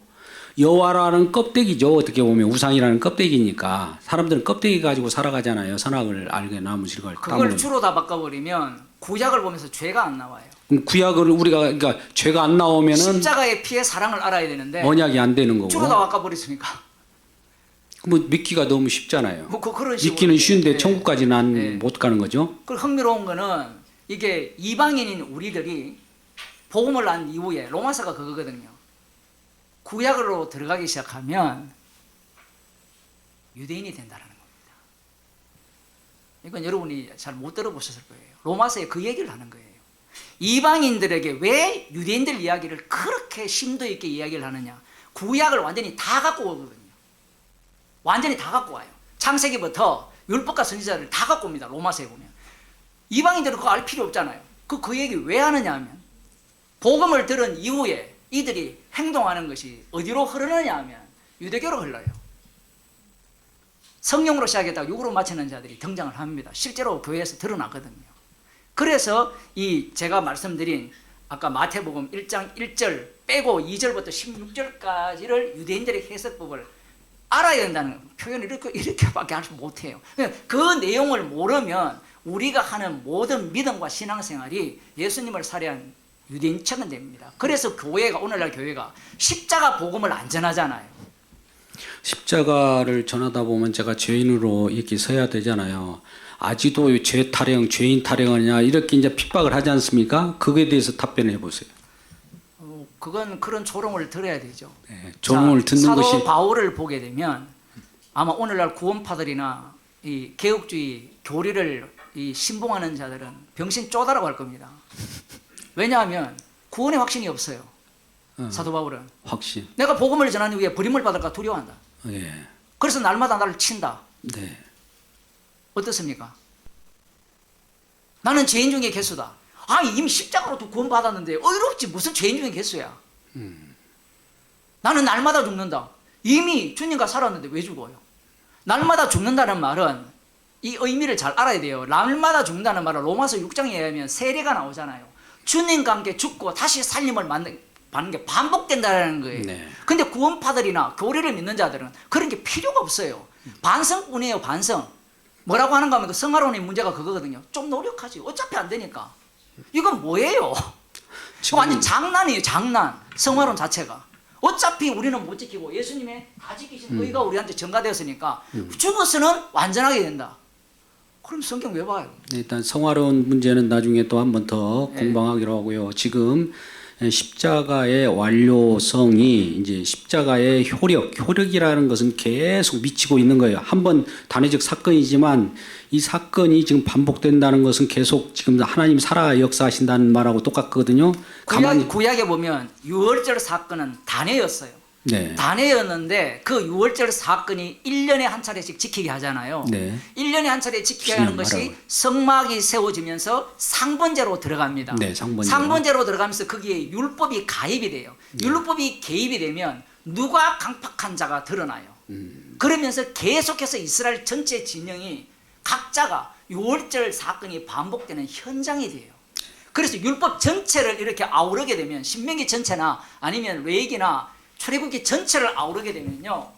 Speaker 4: 여호와라는 껍데기죠. 어떻게 보면 우상이라는 껍데기니까 사람들은 껍데기 가지고 살아가잖아요. 선악을 알게 나무 실과를
Speaker 1: 그걸 주로 다 바꿔버리면 구약을 보면서 죄가 안 나와요.
Speaker 4: 그럼 구약을 우리가 그러니까 죄가 안 나오면은
Speaker 1: 십자가의 피의 사랑을 알아야 되는데
Speaker 4: 언약이 안 되는 거고.
Speaker 1: 주로 다 바꿔버렸으니까.
Speaker 4: 뭐 믿기가 너무 쉽잖아요.
Speaker 1: 그런 식으로
Speaker 4: 믿기는 쉬운데
Speaker 1: 네.
Speaker 4: 천국까지는 못 가는 거죠.
Speaker 1: 그 흥미로운 거는 이게 이방인인 우리들이 복음을 안 이후에 로마서가 그거거든요. 구약으로 들어가기 시작하면 유대인이 된다는 겁니다. 이건 여러분이 잘 못 들어보셨을 거예요. 로마서에 그 얘기를 하는 거예요. 이방인들에게 왜 유대인들 이야기를 그렇게 심도 있게 이야기를 하느냐. 구약을 완전히 다 갖고 오거든요. 완전히 다 갖고 와요. 창세기부터 율법과 선지자를 다 갖고 옵니다. 로마서에 보면. 이방인들은 그거 알 필요 없잖아요. 그 얘기 왜 하느냐 하면 복음을 들은 이후에 이들이 행동하는 것이 어디로 흐르느냐 하면 유대교로 흘러요. 성령으로 시작했다가 육으로 마치는 자들이 등장을 합니다. 실제로 교회에서 드러나거든요. 그래서 제가 말씀드린 아까 마태복음 1장 1절 빼고 2절부터 16절까지를 유대인들의 해석법을 알아야 된다는 표현을 이렇게밖에 할 수 못해요. 그 내용을 모르면 우리가 하는 모든 믿음과 신앙생활이 예수님을 살해한 유대인처럼 됩니다. 그래서 오늘날 교회가 십자가 복음을 안 전하잖아요.
Speaker 4: 십자가를 전하다 보면 제가 죄인으로 이렇게 서야 되잖아요. 아직도 죄 타령, 죄인 타령하냐 이렇게 이제 핍박을 하지 않습니까? 그거에 대해서 답변해 보세요.
Speaker 1: 그건 그런 조롱을 들어야 되죠.
Speaker 4: 네, 조롱을 듣는
Speaker 1: 사도
Speaker 4: 것이
Speaker 1: 바울을 보게 되면 아마 오늘날 구원파들이나 이 개혁주의 교리를 신봉하는 자들은 병신 쪼다라고 할 겁니다. 왜냐하면 구원의 확신이 없어요. 사도 바울은
Speaker 4: 확신.
Speaker 1: 내가 복음을 전한 이후에 버림을 받을까 두려워한다.
Speaker 4: 예.
Speaker 1: 그래서 날마다 나를 친다.
Speaker 4: 네.
Speaker 1: 어떻습니까? 나는 죄인 중에 개수다. 이미 십자가로 구원 받았는데 어이롭지 무슨 죄인 중에 개수야. 나는 날마다 죽는다. 이미 주님과 살았는데 왜 죽어요? 날마다 죽는다는 말은 이 의미를 잘 알아야 돼요. 날마다 죽는다는 말은 로마서 6장에 의하면 세례가 나오잖아요. 주님과 함께 죽고 다시 살림을 받는 게 반복된다는 거예요.
Speaker 4: 네.
Speaker 1: 근데 구원파들이나 교리를 믿는 자들은 그런 게 필요가 없어요. 반성뿐이에요. 반성. 뭐라고 하는가 하면 성화론의 문제가 그거거든요. 좀 노력하지. 어차피 안 되니까. 이건 뭐예요? 완전 장난이에요. 장난. 성화론 자체가. 어차피 우리는 못 지키고 예수님의 다 지키신 의가 우리한테 전가되었으니까 죽어서는 완전하게 된다. 그럼 성경 왜 봐요?
Speaker 4: 일단 성화론 문제는 나중에 또 한 번 더 공방하기로 하고요. 지금 십자가의 완료성이 이제 십자가의 효력이라는 것은 계속 미치고 있는 거예요. 한번 단회적 사건이지만 이 사건이 지금 반복된다는 것은 계속 지금 하나님 살아 역사하신다는 말하고 똑같거든요.
Speaker 1: 구약에 보면 유월절 사건은 단회였어요.
Speaker 4: 네.
Speaker 1: 단해였는데 그 유월절 사건이 1년에 한 차례씩 지키게 하잖아요.
Speaker 4: 네.
Speaker 1: 1년에 한 차례 지키게 하는 것이
Speaker 4: 진행하라고요.
Speaker 1: 성막이 세워지면서 상번제로 들어갑니다.
Speaker 4: 네, 상번제로.
Speaker 1: 상번제로 들어가면서 거기에 율법이 가입이 돼요. 율법이 개입이 되면 누가 강팍한 자가 드러나요. 그러면서 계속해서 이스라엘 전체 진영이 각자가 유월절 사건이 반복되는 현장이 돼요. 그래서 율법 전체를 이렇게 아우르게 되면 신명기 전체나 아니면 레위기나 출애굽기 전체를 아우르게 되면요,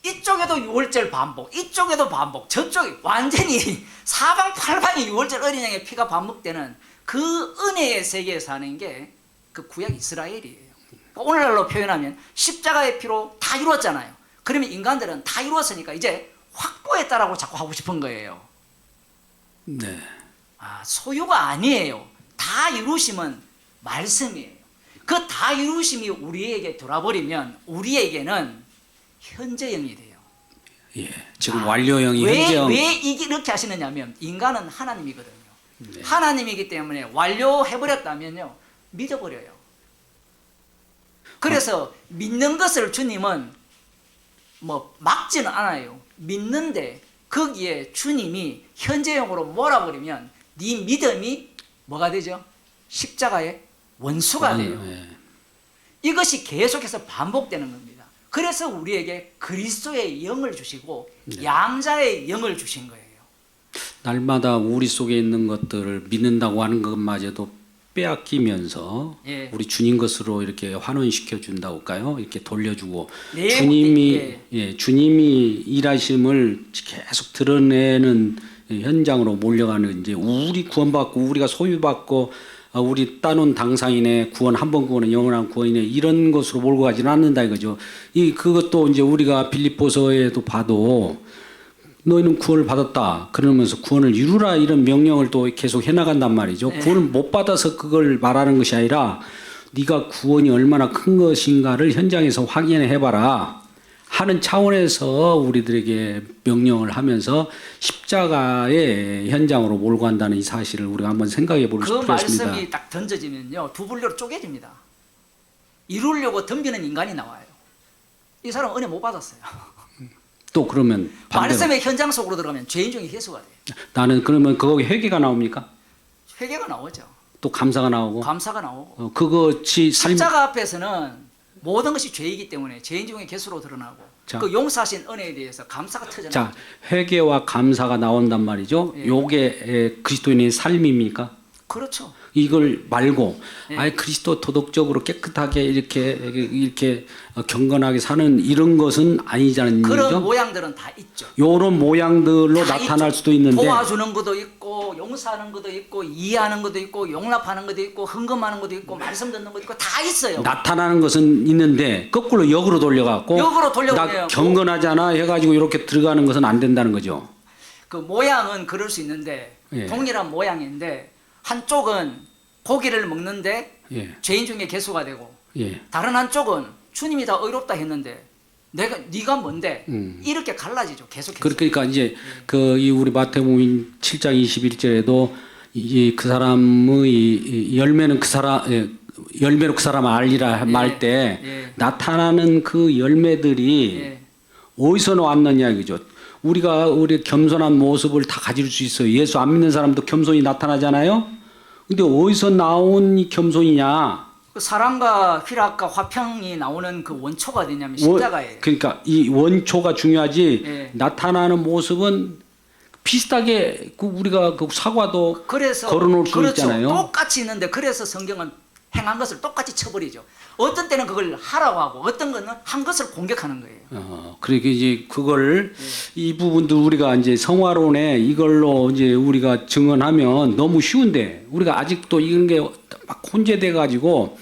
Speaker 1: 이쪽에도 유월절 반복, 이쪽에도 반복, 저쪽에 완전히 사방팔방이 유월절 어린 양의 피가 반복되는 그 은혜의 세계에 사는 게 그 구약 이스라엘이에요. 오늘날로 표현하면 십자가의 피로 다 이루었잖아요. 그러면 인간들은 다 이루었으니까 이제 확보했다라고 자꾸 하고 싶은 거예요.
Speaker 4: 네.
Speaker 1: 소유가 아니에요. 다 이루심은 말씀이에요. 그 다 이루심이 우리에게 돌아버리면 우리에게는 현재형이 돼요.
Speaker 4: 예. 지금 완료형이 현재형.
Speaker 1: 왜 이렇게 하시느냐면 인간은 하나님이거든요. 하나님이기 때문에 완료해버렸다면요, 믿어버려요. 그래서 믿는 것을 주님은 뭐 막지는 않아요. 믿는데 거기에 주님이 현재형으로 몰아버리면 네 믿음이 뭐가 되죠? 십자가의 원수가 돼요.
Speaker 4: 예.
Speaker 1: 이것이 계속해서 반복되는 겁니다. 그래서 우리에게 그리스도의 영을 주시고 양자의 영을 주신 거예요.
Speaker 4: 날마다 우리 속에 있는 것들을 믿는다고 하는 것마저도 빼앗기면서
Speaker 1: 예.
Speaker 4: 우리 주님 것으로 이렇게 환원시켜 준다고 할까요? 이렇게 돌려주고
Speaker 1: 네,
Speaker 4: 주님이 주님이 일하심을 계속 드러내는 현장으로 몰려가는, 이제 우리 구원받고 우리가 소유받고 우리 따놓은 당상인의 구원, 한 번 구원은 영원한 구원이네, 이런 것으로 몰고 가지는 않는다 이거죠. 그것도 이제 우리가 빌립보서에도 봐도 너희는 구원을 받았다 그러면서 구원을 이루라, 이런 명령을 또 계속 해나간단 말이죠.
Speaker 1: 네.
Speaker 4: 구원을 못 받아서 그걸 말하는 것이 아니라 네가 구원이 얼마나 큰 것인가를 현장에서 확인해봐라 하는 차원에서 우리들에게 명령을 하면서 십자가의 현장으로 몰고 간다는 이 사실을 우리가 한번 생각해 볼
Speaker 1: 그
Speaker 4: 필요가 있습니다.
Speaker 1: 말씀이 딱 던져지면요, 두 분류로 쪼개집니다. 이루려고 덤비는 인간이 나와요. 이 사람 은혜 못 받았어요.
Speaker 4: 또 그러면 반대로
Speaker 1: 말씀의 현장 속으로 들어가면 죄인 중에 회수가 돼요.
Speaker 4: 나는 그러면 거기 회개가 나옵니까?
Speaker 1: 회개가 나오죠.
Speaker 4: 또 감사가 나오고
Speaker 1: 감사가 나오고.
Speaker 4: 그것이 삶.
Speaker 1: 십자가 앞에서는 모든 것이 죄이기 때문에 죄인 중에 개수로 드러나고,
Speaker 4: 자.
Speaker 1: 그 용서하신 은혜에 대해서 감사가 터져나오죠.
Speaker 4: 자, 회개와 감사가 나온단 말이죠.
Speaker 1: 예.
Speaker 4: 요게 그리스도인의 삶입니까?
Speaker 1: 그렇죠.
Speaker 4: 이걸 말고
Speaker 1: 예.
Speaker 4: 아예 그리스도 도덕적으로 깨끗하게 이렇게 경건하게 사는 이런 것은 아니자는
Speaker 1: 그런
Speaker 4: 얘기죠.
Speaker 1: 모양들은 다 있죠.
Speaker 4: 요런 모양들로
Speaker 1: 다
Speaker 4: 나타날
Speaker 1: 있죠.
Speaker 4: 수도 있는데
Speaker 1: 도와주는 것도 있고, 용서하는 것도 있고, 이해하는 것도 있고, 용납하는 것도 있고, 흥금하는 것도 있고, 말씀 듣는 것도 있고, 다 있어요.
Speaker 4: 나타나는 것은 있는데 거꾸로 역으로 돌려갖고
Speaker 1: 역으로 돌려보내요.
Speaker 4: 나 경건하잖아 해가지고 이렇게 들어가는 것은 안 된다는 거죠.
Speaker 1: 그 모양은 그럴 수 있는데
Speaker 4: 예.
Speaker 1: 동일한 모양인데 한쪽은 고기를 먹는데
Speaker 4: 예,
Speaker 1: 죄인 중에 개수가 되고,
Speaker 4: 예.
Speaker 1: 다른 한쪽은 주님이 다 의롭다 했는데 네가 뭔데, 이렇게 갈라지죠. 계속해서.
Speaker 4: 그러니까 이제 이 우리 마태복음 7장 21절에도 그 사람의 열매는 그 사람 열매로 그 사람 알리라
Speaker 1: 예,
Speaker 4: 말 때
Speaker 1: 예.
Speaker 4: 나타나는 그 열매들이
Speaker 1: 예.
Speaker 4: 어디서 나왔느냐 이거죠. 우리 겸손한 모습을 다 가질 수 있어요. 예수 안 믿는 사람도 겸손이 나타나잖아요. 근데 어디서 나온 이 겸손이냐?
Speaker 1: 그 사랑과 희락과 화평이 나오는 그 원초가 어디냐면 십자가예요.
Speaker 4: 그러니까 이 원초가 중요하지.
Speaker 1: 예.
Speaker 4: 나타나는 모습은 비슷하게 우리가 그 사과도
Speaker 1: 그래서
Speaker 4: 걸어놓을 수
Speaker 1: 그렇죠.
Speaker 4: 있잖아요.
Speaker 1: 똑같이 있는데 그래서 성경은 행한 것을 똑같이 쳐버리죠. 어떤 때는 그걸 하라고 하고, 어떤 거는 한 것을 공격하는 거예요.
Speaker 4: 그러니까 이제 그걸 이 부분도 우리가 이제 성화론에 이걸로 이제 우리가 증언하면 너무 쉬운데 우리가 아직도 이런 게 막 혼재돼 가지고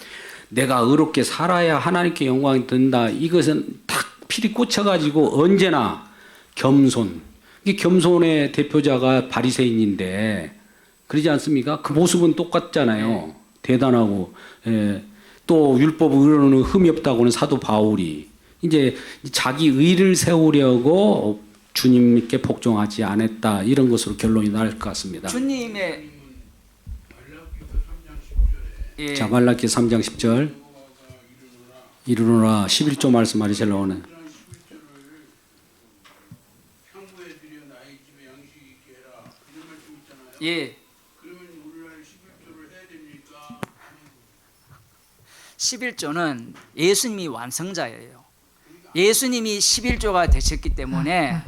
Speaker 4: 내가 의롭게 살아야 하나님께 영광이 든다. 이것은 딱 필이 꽂혀 가지고 언제나 겸손. 이 겸손의 대표자가 바리새인인데 그러지 않습니까? 그 모습은 똑같잖아요. 대단하고, 예. 또 율법 의로는 흠이 없다고는 사도 바울이 이제 자기 의를 세우려고 주님께 복종하지 않았다, 이런 것으로 결론이 날 것 같습니다.
Speaker 1: 주님의 예.
Speaker 4: 자, 말라기 3장 10절. 이르노라 11조 말씀하리 잘 나오네.
Speaker 2: 향부에 드려 나의 집에 양식 있게 해라. 이런 말씀 있잖아요.
Speaker 1: 예.
Speaker 2: 그러면 오늘날 11조를 해야 됩니까?
Speaker 1: 11조는 예수님이 완성자예요. 예수님이 11조가 되셨기 때문에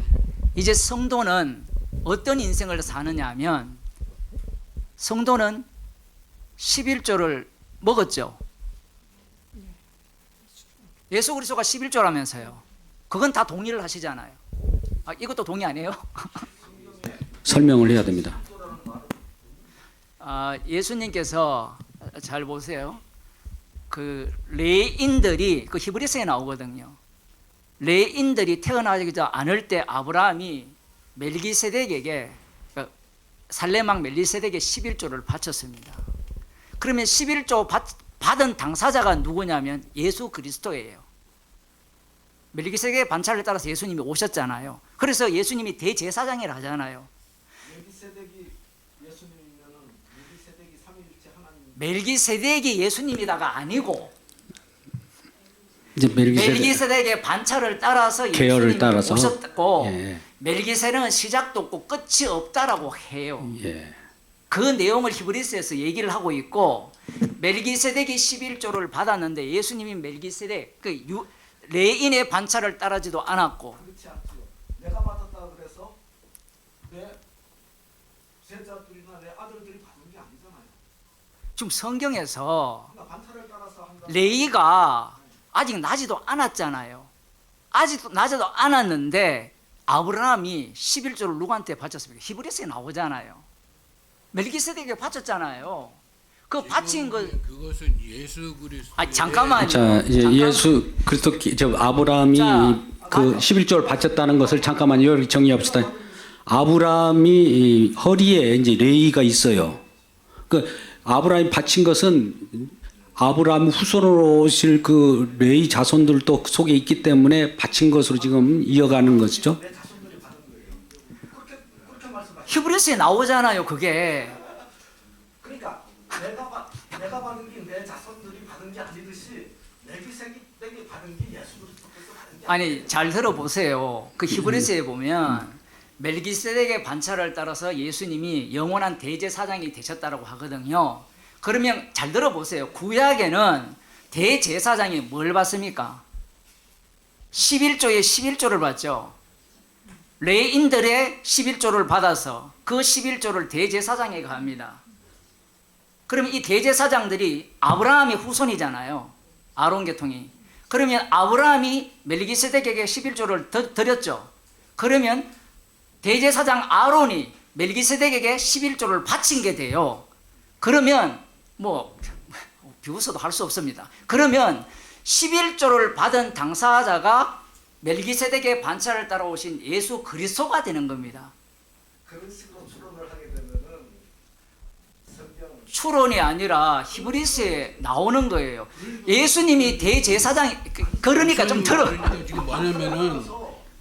Speaker 1: 이제 성도는 어떤 인생을 사느냐 하면 성도는 11조를 먹었죠. 예수 그리스도가 11조라면서요. 그건 다 동의를 하시잖아요. 아, 이것도 동의 안 해요?
Speaker 4: 설명을 해야 됩니다.
Speaker 1: 아, 예수님께서 잘 보세요. 그 레인들이 그 히브리서에 나오거든요. 레인들이 태어나지 않을 때 아브라함이 멜기세덱에게 살레망 멜기세덱에 11조를 바쳤습니다. 그러면 11조 받은 당사자가 누구냐면 예수 그리스도예요. 멜기세덱의 반차를 따라서 예수님이 오셨잖아요. 그래서 예수님이 대제사장이라 하잖아요.
Speaker 3: 멜기세덱이 예수님이면은 멜기세덱이 삼위일체 하나님.
Speaker 1: 멜기세덱이 예수님이다가 아니고
Speaker 4: 이제 멜기세덱
Speaker 1: 멜기세덱의 반차를 따라서
Speaker 4: 계열을
Speaker 1: 예수님이
Speaker 4: 따라서
Speaker 1: 오셨고
Speaker 4: 예.
Speaker 1: 멜기세덱은 시작도 없고 끝이 없다라고 해요.
Speaker 4: 예.
Speaker 1: 그 내용을 히브리서에서 얘기를 하고 있고 멜기세덱이 11조를 받았는데 예수님이 멜기세덱 레인의 반차를 따르지도 않았고
Speaker 3: 그렇지 않죠. 내가 받았다 그래서 내 제자들이나 내 아들들이 받은 게 아니잖아요.
Speaker 1: 지금 성경에서
Speaker 3: 그러니까 반차를 따라서 한다.
Speaker 1: 레이가 아직 나지도 않았잖아요. 아직도 나지도 않았는데 아브라함이 11조를 누구한테 바쳤습니까? 히브리서에 나오잖아요. 멜기세덱에게 바쳤잖아요. 그 바친 거
Speaker 2: 그것은 예수 그리스도.
Speaker 1: 아 잠깐만요.
Speaker 4: 자, 이제
Speaker 1: 잠깐.
Speaker 4: 예수 그리스도 저 아브라함이
Speaker 1: 자,
Speaker 4: 그 11조를 바쳤다는 것을 잠깐만요. 여기 정리합시다. 아브라함이 이 허리에 이제 레이가 있어요. 그 아브라함이 바친 것은 아브라함 후손으로 오실 그 레이 자손들도 속에 있기 때문에 바친 것으로 지금 이어가는 것이죠.
Speaker 1: 히브리서에 나오잖아요. 그게
Speaker 3: 그러니까 내가 받은 게 내 자손들이 받은 게 아니듯이 멜기세덱이 받은 게 예수 그리스도께서 받은 게
Speaker 1: 아니 잘 들어보세요. 그 히브리서에 보면 멜기세덱의 반차를 따라서 예수님이 영원한 대제사장이 되셨다라고 하거든요. 그러면 잘 들어보세요. 구약에는 대제사장이 뭘 받습니까? 11조에 11조를 받죠. 레인들의 11조를 받아서 그 11조를 대제사장에게 합니다. 그러면 이 대제사장들이 아브라함의 후손이잖아요. 아론 계통이. 그러면 아브라함이 멜기세덱에게 11조를 드렸죠. 그러면 대제사장 아론이 멜기세덱에게 11조를 바친 게 돼요. 그러면 뭐 비웃어도 할 수 없습니다. 그러면 11조를 받은 당사자가 멜기세덱의 반차를 따라오신 예수 그리스도가 되는 겁니다.
Speaker 3: 그런 식으로 추론을 하게 되면은 성경
Speaker 1: 추론이 아니라 히브리서에 나오는 거예요. 예수님이 대제사장 그러니까 좀 들어.
Speaker 2: 지금 뭐냐면은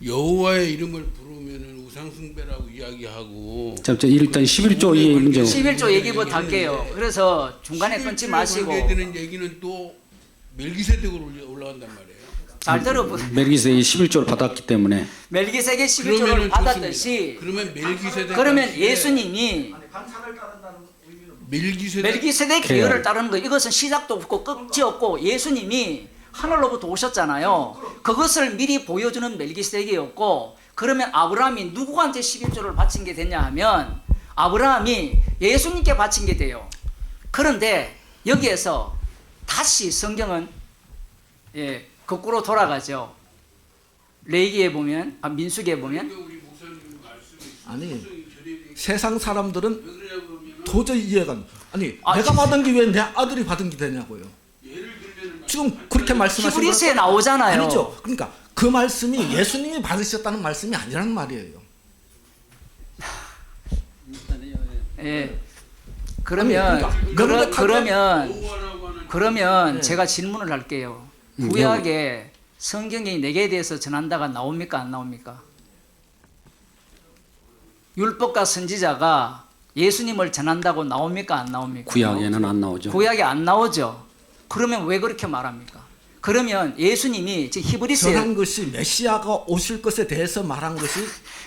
Speaker 2: 여호와의 이름을 부르면은 우상숭배라고 이야기하고.
Speaker 4: 자, 일단 11조 이 문제.
Speaker 1: 11조 얘기부터 할게요. 그래서 중간에 끊지 마시고
Speaker 2: 되는 얘기는 또 멜기세덱으로 올라간단 말이에요.
Speaker 1: 잘 들어보세요.
Speaker 4: 멜기세덱이 11조를 받았기 때문에
Speaker 1: 멜기세덱 11조를
Speaker 2: 그러면은
Speaker 1: 받았듯이
Speaker 2: 그러면 멜기세덱
Speaker 1: 그러면 예수님이
Speaker 3: 아니 반차를 따른다는 의미는
Speaker 1: 멜기세덱 계열을 따르는 거 이것은 시작도 없고 끝이 없고 예수님이 하늘로부터 오셨잖아요. 그것을 미리 보여주는 멜기세덱이었고 그러면 아브라함이 누구한테 11조를 바친 게 됐냐 하면 아브라함이 예수님께 바친 게 돼요. 그런데 여기에서 다시 성경은 거꾸로 돌아가죠. 레위기에 보면 민수기에 보면
Speaker 3: 아니 세상 사람들은 도저히 이해가 안 돼. 아니 내가 받은 게 왜 내 아들이 받은 게 되냐고요. 지금 그렇게 말씀하시는
Speaker 1: 히브리서에 나오잖아요.
Speaker 3: 아니죠. 그러니까 그 말씀이 예수님이 받으셨다는 말씀이 아니라는 말이에요.
Speaker 1: 예. 그러면 그러면 제가 질문을 할게요. 구약에 성경이 내게 대해서 전한다가 나옵니까 안 나옵니까? 율법과 선지자가 예수님을 전한다고 나옵니까 안 나옵니까?
Speaker 4: 구약에는 안 나오죠.
Speaker 1: 구약에 안 나오죠. 그러면 왜 그렇게 말합니까? 그러면 예수님이 지금 히브리스에
Speaker 3: 전한 것이 메시아가 오실 것에 대해서 말한 것이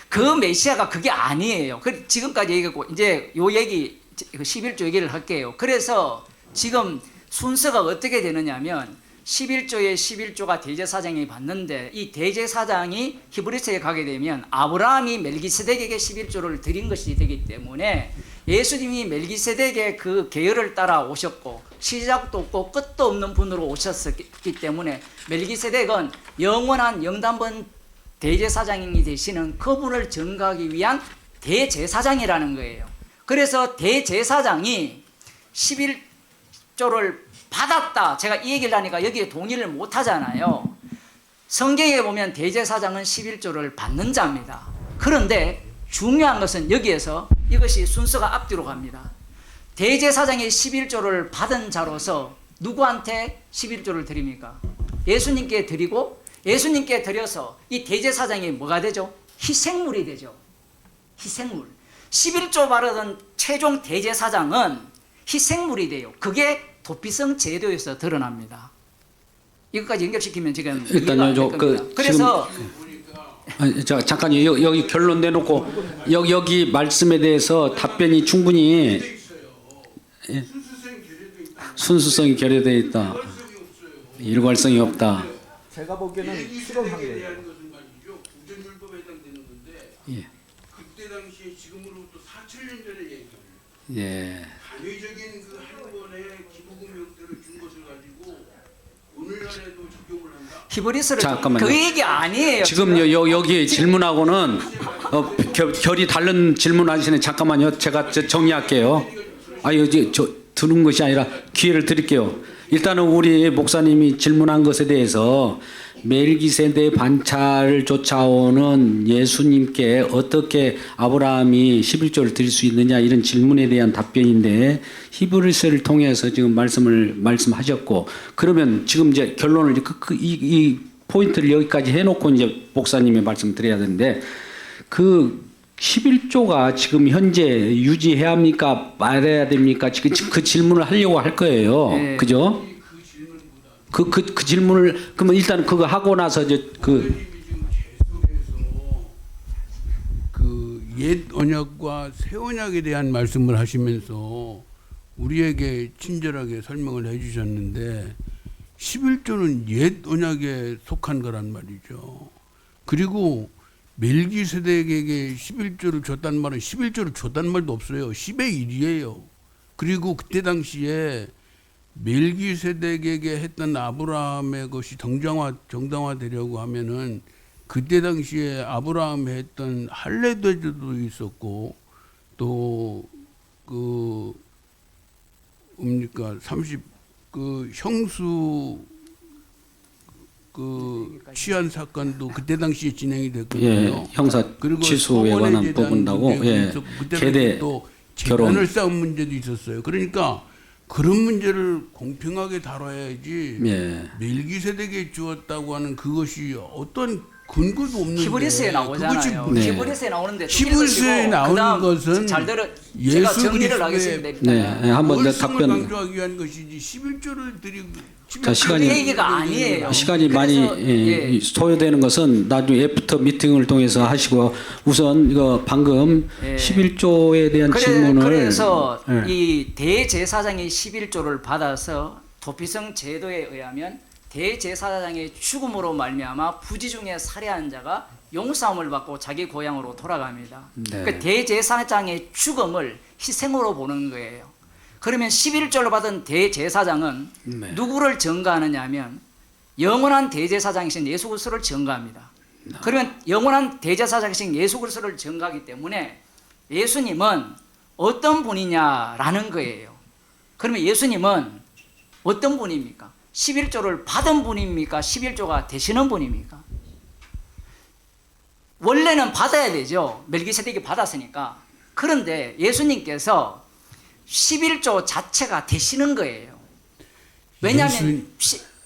Speaker 1: 그 메시아가 그게 아니에요. 지금까지 얘기했고 이제 요 얘기 11조 얘기를 할게요. 그래서 지금 순서가 어떻게 되느냐면 11조에 11조가 대제사장이 받는데 이 대제사장이 히브리서에 가게 되면 아브라함이 멜기세덱에게 11조를 드린 것이 되기 때문에 예수님이 멜기세덱의 그 계열을 따라 오셨고 시작도 없고 끝도 없는 분으로 오셨기 때문에 멜기세덱은 영원한 영단번 대제사장이 되시는 그분을 전가하기 위한 대제사장이라는 거예요. 그래서 대제사장이 11조를 받았다. 제가 이 얘기를 하니까 여기에 동의를 못 하잖아요. 성경에 보면 대제사장은 11조를 받는 자입니다. 그런데 중요한 것은 여기에서 이것이 순서가 앞뒤로 갑니다. 대제사장이 11조를 받은 자로서 누구한테 11조를 드립니까? 예수님께 드리고 예수님께 드려서 이 대제사장이 뭐가 되죠? 희생물이 되죠. 희생물. 11조 받은 최종 대제사장은 희생물이 돼요. 그게 도피성 제도에서 드러납니다. 이것까지 연결시키면 지금
Speaker 4: 일단요,
Speaker 1: 그래서
Speaker 4: 자, 잠깐요. 여기 결론 내놓고 여기 말씀에 대해서 답변이 충분히 순수성이 결여되어 있다. 일괄성이 없다.
Speaker 3: 제가 보기에는 수렁한 거예요.
Speaker 2: 구전율법에 해당되는 건데
Speaker 4: 예.
Speaker 2: 그때 당시에 지금으로부터 4,000년 전에 얘기합니다.
Speaker 4: 예.
Speaker 2: 단위적인 그 한 번의 기부금 형태를 준 것을 가지고 오늘날에도 적용을 한다.
Speaker 1: 히브리서를
Speaker 4: 잠깐만요.
Speaker 1: 그 얘기 아니에요.
Speaker 4: 지금 여기 질문하고는 결이 다른 질문하시네. 잠깐만요. 제가 정리할게요. 저 들은 것이 아니라 기회를 드릴게요. 일단은 우리 목사님이 질문한 것에 대해서 멜기세덱 반차를 쫓아오는 예수님께 어떻게 아브라함이 11조를 드릴 수 있느냐 이런 질문에 대한 답변인데 히브리서를 통해서 지금 말씀하셨고 그러면 지금 이제 결론을 이 포인트를 여기까지 해놓고 이제 목사님의 말씀 드려야 되는데 그 11조가 지금 현재 유지해야 합니까 말해야 됩니까 지금 그 질문을 하려고 할 거예요.
Speaker 1: 네.
Speaker 4: 그죠? 그 질문을 그러면 일단 그거 하고 나서 이제 그
Speaker 2: 옛 언약과 새 언약에 대한 말씀을 하시면서 우리에게 친절하게 설명을 해주셨는데 11조는 옛 언약에 속한 거란 말이죠. 그리고 멜기세덱에게 11조를 줬단 말은 11조를 줬단 말도 없어요. 10의 1이에요. 그리고 그때 당시에 멜기세덱에게 했던 아브라함의 것이 정당화되려고 하면은 그때 당시에 아브라함이 했던 할례제도도 있었고 또 형수 취한 사건도 그때 당시에 진행이 됐거든요.
Speaker 4: 예, 형사
Speaker 2: 그리고
Speaker 4: 취소에 관한 부분하고
Speaker 2: 그때
Speaker 4: 세대
Speaker 2: 또
Speaker 4: 결혼.
Speaker 2: 재단을 쌓은 문제도 있었어요. 그러니까 그런 문제를 공평하게 다뤄야지.
Speaker 4: 예.
Speaker 2: 멜기세덱에 주었다고 하는 그것이 어떤 근거도 없는데
Speaker 1: 히브리서에 나오잖아요.
Speaker 4: 네.
Speaker 1: 히브리서에 나오는데
Speaker 2: 히브리서에 나오는 것은
Speaker 1: 잘 들어
Speaker 2: 예수
Speaker 1: 제가 정리를
Speaker 2: 그리스도의
Speaker 1: 하겠습니다.
Speaker 4: 네, 한번 내
Speaker 2: 월성을
Speaker 4: 답변.
Speaker 2: 강조하기 위한 것이지 11조를 드리고
Speaker 4: 자, 시간이-
Speaker 1: 그 얘기가 아니에요.
Speaker 4: 시간이
Speaker 1: 그래서,
Speaker 4: 많이 소요되는 것은 나중에 애프터 미팅을 통해서 하시고 우선 이거 방금
Speaker 1: 예.
Speaker 4: 11조에 대한 질문을
Speaker 1: 그래서
Speaker 4: 예.
Speaker 1: 이 대제사장이 11조를 받아서 도피성 제도에 의하면 대제사장의 죽음으로 말미암아 부지 중에 살해한 자가 용서함을 받고 자기 고향으로 돌아갑니다.
Speaker 4: 네.
Speaker 1: 그 대제사장의 죽음을 희생으로 보는 거예요. 그러면 11조를 받은 대제사장은
Speaker 4: 네.
Speaker 1: 누구를 전가하느냐 하면 영원한 대제사장이신 예수 그리스도를 전가합니다. 그러면 영원한 대제사장이신 예수 그리스도를 전가하기 때문에 예수님은 어떤 분이냐라는 거예요. 그러면 예수님은 어떤 분입니까? 11조를 받은 분입니까? 11조가 되시는 분입니까? 원래는 받아야 되죠. 멜기세덱이 받았으니까. 그런데 예수님께서 11조 자체가 되시는 거예요. 왜냐하면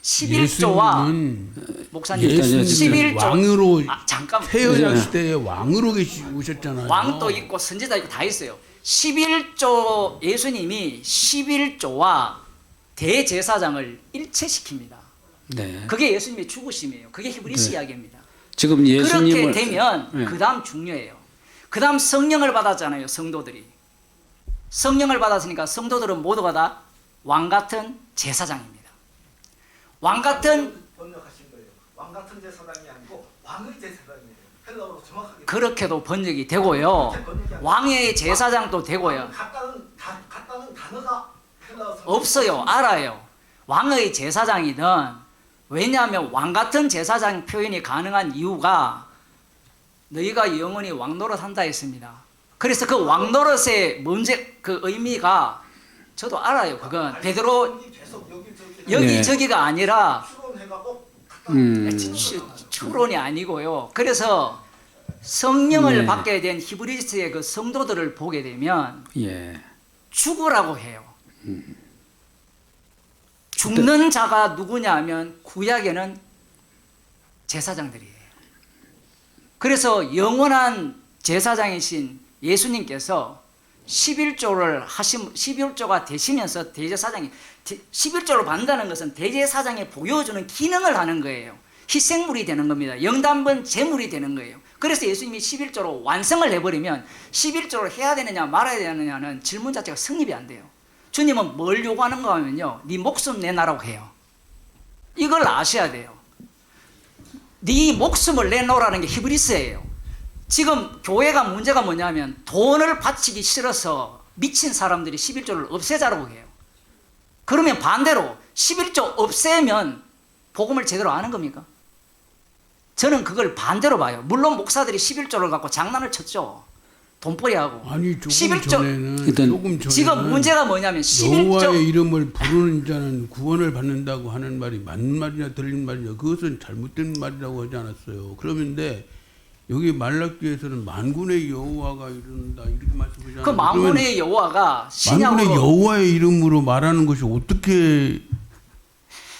Speaker 1: 11조와 목사님
Speaker 2: 예수님은
Speaker 1: 11조
Speaker 2: 왕으로
Speaker 1: 잠깐
Speaker 2: 태어날 시대에 왕으로 오셨잖아요.
Speaker 1: 왕도 있고 선지자 있고 다 있어요. 11조 예수님이 11조와 대제사장을 일체시킵니다.
Speaker 4: 네.
Speaker 1: 그게 예수님의 죽으심이에요. 그게 히브리스
Speaker 4: 네.
Speaker 1: 이야기입니다.
Speaker 4: 지금 예수님을
Speaker 1: 그렇게 되면
Speaker 4: 네.
Speaker 1: 그 다음 중요해요. 그 다음 성령을 받았잖아요. 성도들이. 성령을 받았으니까 성도들은 모두가 다 왕 같은 제사장입니다. 왕 같은
Speaker 3: 번역하신 거예요. 왕 같은 제사장이 아니고 왕의 제사장이에요. 헬라어로 정확하게.
Speaker 1: 그렇게도 번역이 되고요. 왕의 제사장도 되고요.
Speaker 3: 같다는 단어가 헬라어
Speaker 1: 없어요. 알아요. 왕의 제사장이든, 왜냐하면 왕 같은 제사장 표현이 가능한 이유가 너희가 영원히 왕 노릇한다 했습니다. 그래서 그 왕 노릇의 문제, 그 의미가 저도 알아요. 그건 베드로
Speaker 3: 계속
Speaker 1: 여기저기가 아니라
Speaker 3: 추론해가고
Speaker 1: 추론이 아니고요. 그래서 성령을
Speaker 4: 네.
Speaker 1: 받게 된 히브리스의 그 성도들을 보게 되면
Speaker 4: 예.
Speaker 1: 죽으라고 해요. 죽는 자가 누구냐 하면 구약에는 제사장들이에요. 그래서 영원한 제사장이신 예수님께서 11조가 되시면서 대제사장이 11조를 받는다는 것은 대제사장이 보여주는 기능을 하는 거예요. 희생물이 되는 겁니다. 영단번 제물이 되는 거예요. 그래서 예수님이 11조로 완성을 해버리면 11조를 해야 되느냐 말아야 되느냐는 질문 자체가 성립이 안 돼요. 주님은 뭘 요구하는가 하면요, 네 목숨 내놔라고 해요. 이걸 아셔야 돼요. 네 목숨을 내놓으라는 게 히브리스예요. 지금 교회가 문제가 뭐냐면 돈을 바치기 싫어서 미친 사람들이 11조를 없애자라고 해요. 그러면 반대로 11조 없애면 복음을 제대로 아는 겁니까? 저는 그걸 반대로 봐요. 물론 목사들이 11조를 갖고 장난을 쳤죠. 돈벌이하고.
Speaker 2: 아니 조금
Speaker 1: 11조
Speaker 2: 전에는
Speaker 4: 일단
Speaker 2: 조금 전에는
Speaker 1: 지금 문제가 뭐냐면 11조
Speaker 2: 여호와의 이름을 부르는 자는 구원을 받는다고 하는 말이 맞는 말이냐 들린 말이냐 그것은 잘못된 말이라고 하지 않았어요. 그런데 여기 말라기에서는 만군의 여호와가 이른다 이렇게 말씀하잖아요.
Speaker 1: 그 만군의 여호와가
Speaker 2: 만군의
Speaker 1: 신약으로
Speaker 2: 여호와의 이름으로 말하는 것이 어떻게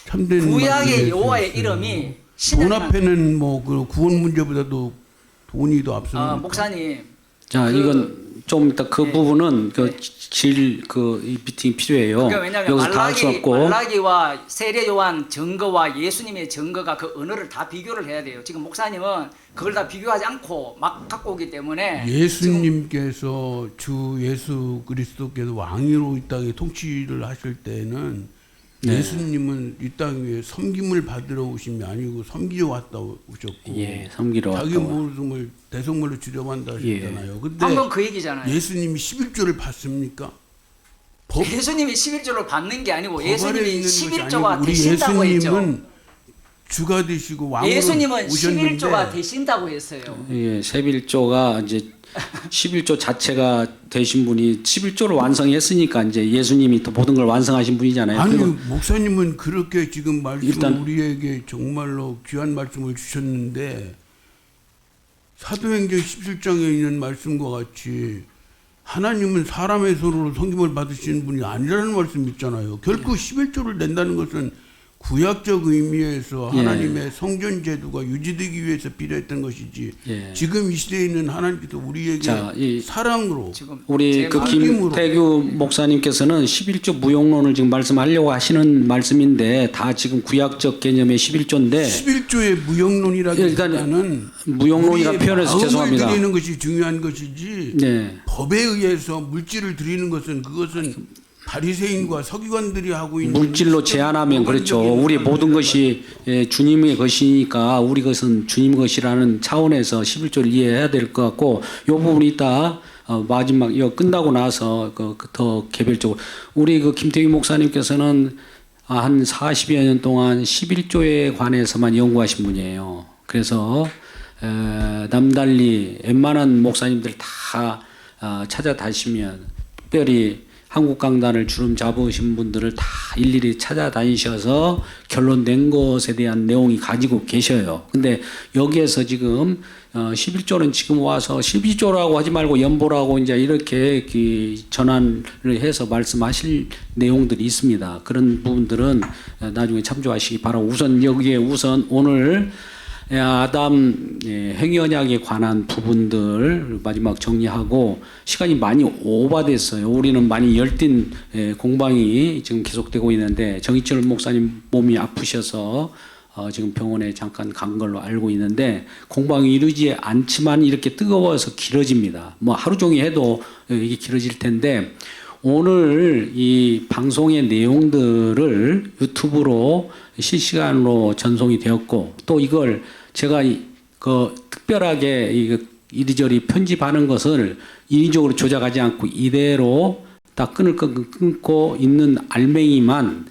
Speaker 2: 참된
Speaker 1: 구약의 여호와의 이름이
Speaker 2: 돈
Speaker 1: 신약에는
Speaker 2: 앞에는 뭐 그 구원 문제보다도 돈이 더 앞섭니다.
Speaker 1: 목사님
Speaker 4: 자, 이건 좀 이따 그
Speaker 1: 네.
Speaker 4: 부분은 이 미팅이 필요해요.
Speaker 1: 그러니까 왜냐하면
Speaker 4: 여기서 다 할 수 없고.
Speaker 1: 말라기와 세례 요한 증거와 예수님의 증거가 그 언어를 다 비교를 해야 돼요. 지금 목사님은 그걸 다 비교하지 않고 막 갖고 오기 때문에
Speaker 2: 예수님께서 주 예수 그리스도께서 왕으로 이 땅에 통치를 하실 때는
Speaker 4: 네.
Speaker 2: 예수님은 이 땅 위에 섬김을 받으러 오신 게 아니고 섬기러 왔다 오셨고
Speaker 4: 예, 섬기러
Speaker 2: 자기
Speaker 4: 왔다고.
Speaker 2: 목숨을 대속물로 주려한다 하셨잖아요. 근데
Speaker 1: 방금 그 얘기잖아요.
Speaker 2: 예수님이 11조를 받습니까? 법,
Speaker 1: 예수님이 11조를 받는 게 아니고
Speaker 2: 법안에
Speaker 1: 예수님이
Speaker 2: 있는 것이
Speaker 1: 11조가
Speaker 2: 아니고 우리
Speaker 1: 되신다고 했죠.
Speaker 2: 예수님은 주가 되시고 왕으로
Speaker 1: 예수님은
Speaker 2: 오셨는데
Speaker 1: 11조가 되신다고 했어요.
Speaker 4: 예, 11조가 이제 11조 자체가 되신 분이 11조를 완성했으니까 이제 예수님이 또 모든 걸 완성하신 분이잖아요.
Speaker 2: 아니
Speaker 4: 그리고
Speaker 2: 목사님은 그렇게 지금 말씀
Speaker 4: 일단-
Speaker 2: 우리에게 정말로 귀한 말씀을 주셨는데 사도행전 17장에 있는 말씀과 같이 하나님은 사람의 손으로 섬김을 받으시는 분이 아니라는 말씀 있잖아요. 결코 11조를 낸다는 것은 구약적 의미에서
Speaker 4: 예.
Speaker 2: 하나님의 성전 제도가 유지되기 위해서 필요했던 것이지
Speaker 4: 예.
Speaker 2: 지금 이 시대에 있는 하나님께서 우리에게
Speaker 4: 자, 이
Speaker 2: 사랑으로
Speaker 1: 지금
Speaker 4: 우리
Speaker 1: 제
Speaker 4: 그
Speaker 1: 말-
Speaker 4: 김태규 목사님께서는 11조 무용론을 지금 말씀하려고 하시는 말씀인데 다 지금 구약적 개념의 11조인데
Speaker 2: 11조의 무용론이라기보다는
Speaker 4: 무용론이라
Speaker 2: 우리의
Speaker 4: 표현해서
Speaker 2: 마음을
Speaker 4: 죄송합니다.
Speaker 2: 드리는 것이 중요한 것이지
Speaker 4: 네.
Speaker 2: 법에 의해서 물질을 드리는 것은 그것은 바리새인과 서기관들이 하고 있는
Speaker 4: 물질로 제한하면 그렇죠.
Speaker 2: 일반적인
Speaker 4: 우리 모든
Speaker 2: 사람들이
Speaker 4: 것이 주님의 것이니까 우리 것은 주님 것이라는 차원에서 11조를 이해해야 될 것 같고 이 부분이 이따 마지막 이거 끝나고 나서 더 개별적으로 우리 그 김태규 목사님께서는 한 40여 년 동안 11조에 관해서만 연구하신 분이에요. 그래서 남달리 웬만한 목사님들 다 찾아다시면 특별히 한국 강단을 주름 잡으신 분들을 다 일일이 찾아다니셔서 결론 낸 것에 대한 내용이 가지고 계셔요. 근데 여기에서 지금 11조는 지금 와서 12조라고 하지 말고 연보라고 이제 이렇게 전환을 해서 말씀하실 내용들이 있습니다. 그런 부분들은 나중에 참조하시기 바라고 우선 여기에 오늘 아담 행위 언약에 관한 부분들 마지막 정리하고 시간이 많이 오버됐어요. 우리는 많이 열띤 공방이 지금 계속되고 있는데 정희철 목사님 몸이 아프셔서 지금 병원에 잠깐 간 걸로 알고 있는데 공방이 이루지 않지만 이렇게 뜨거워서 길어집니다. 뭐 하루 종일 해도 이게 길어질 텐데 오늘 이 방송의 내용들을 유튜브로 실시간으로 전송이 되었고 또 이걸 제가 특별하게 이리저리 편집하는 것을 인위적으로 조작하지 않고 이대로 딱 끊고 있는 알맹이만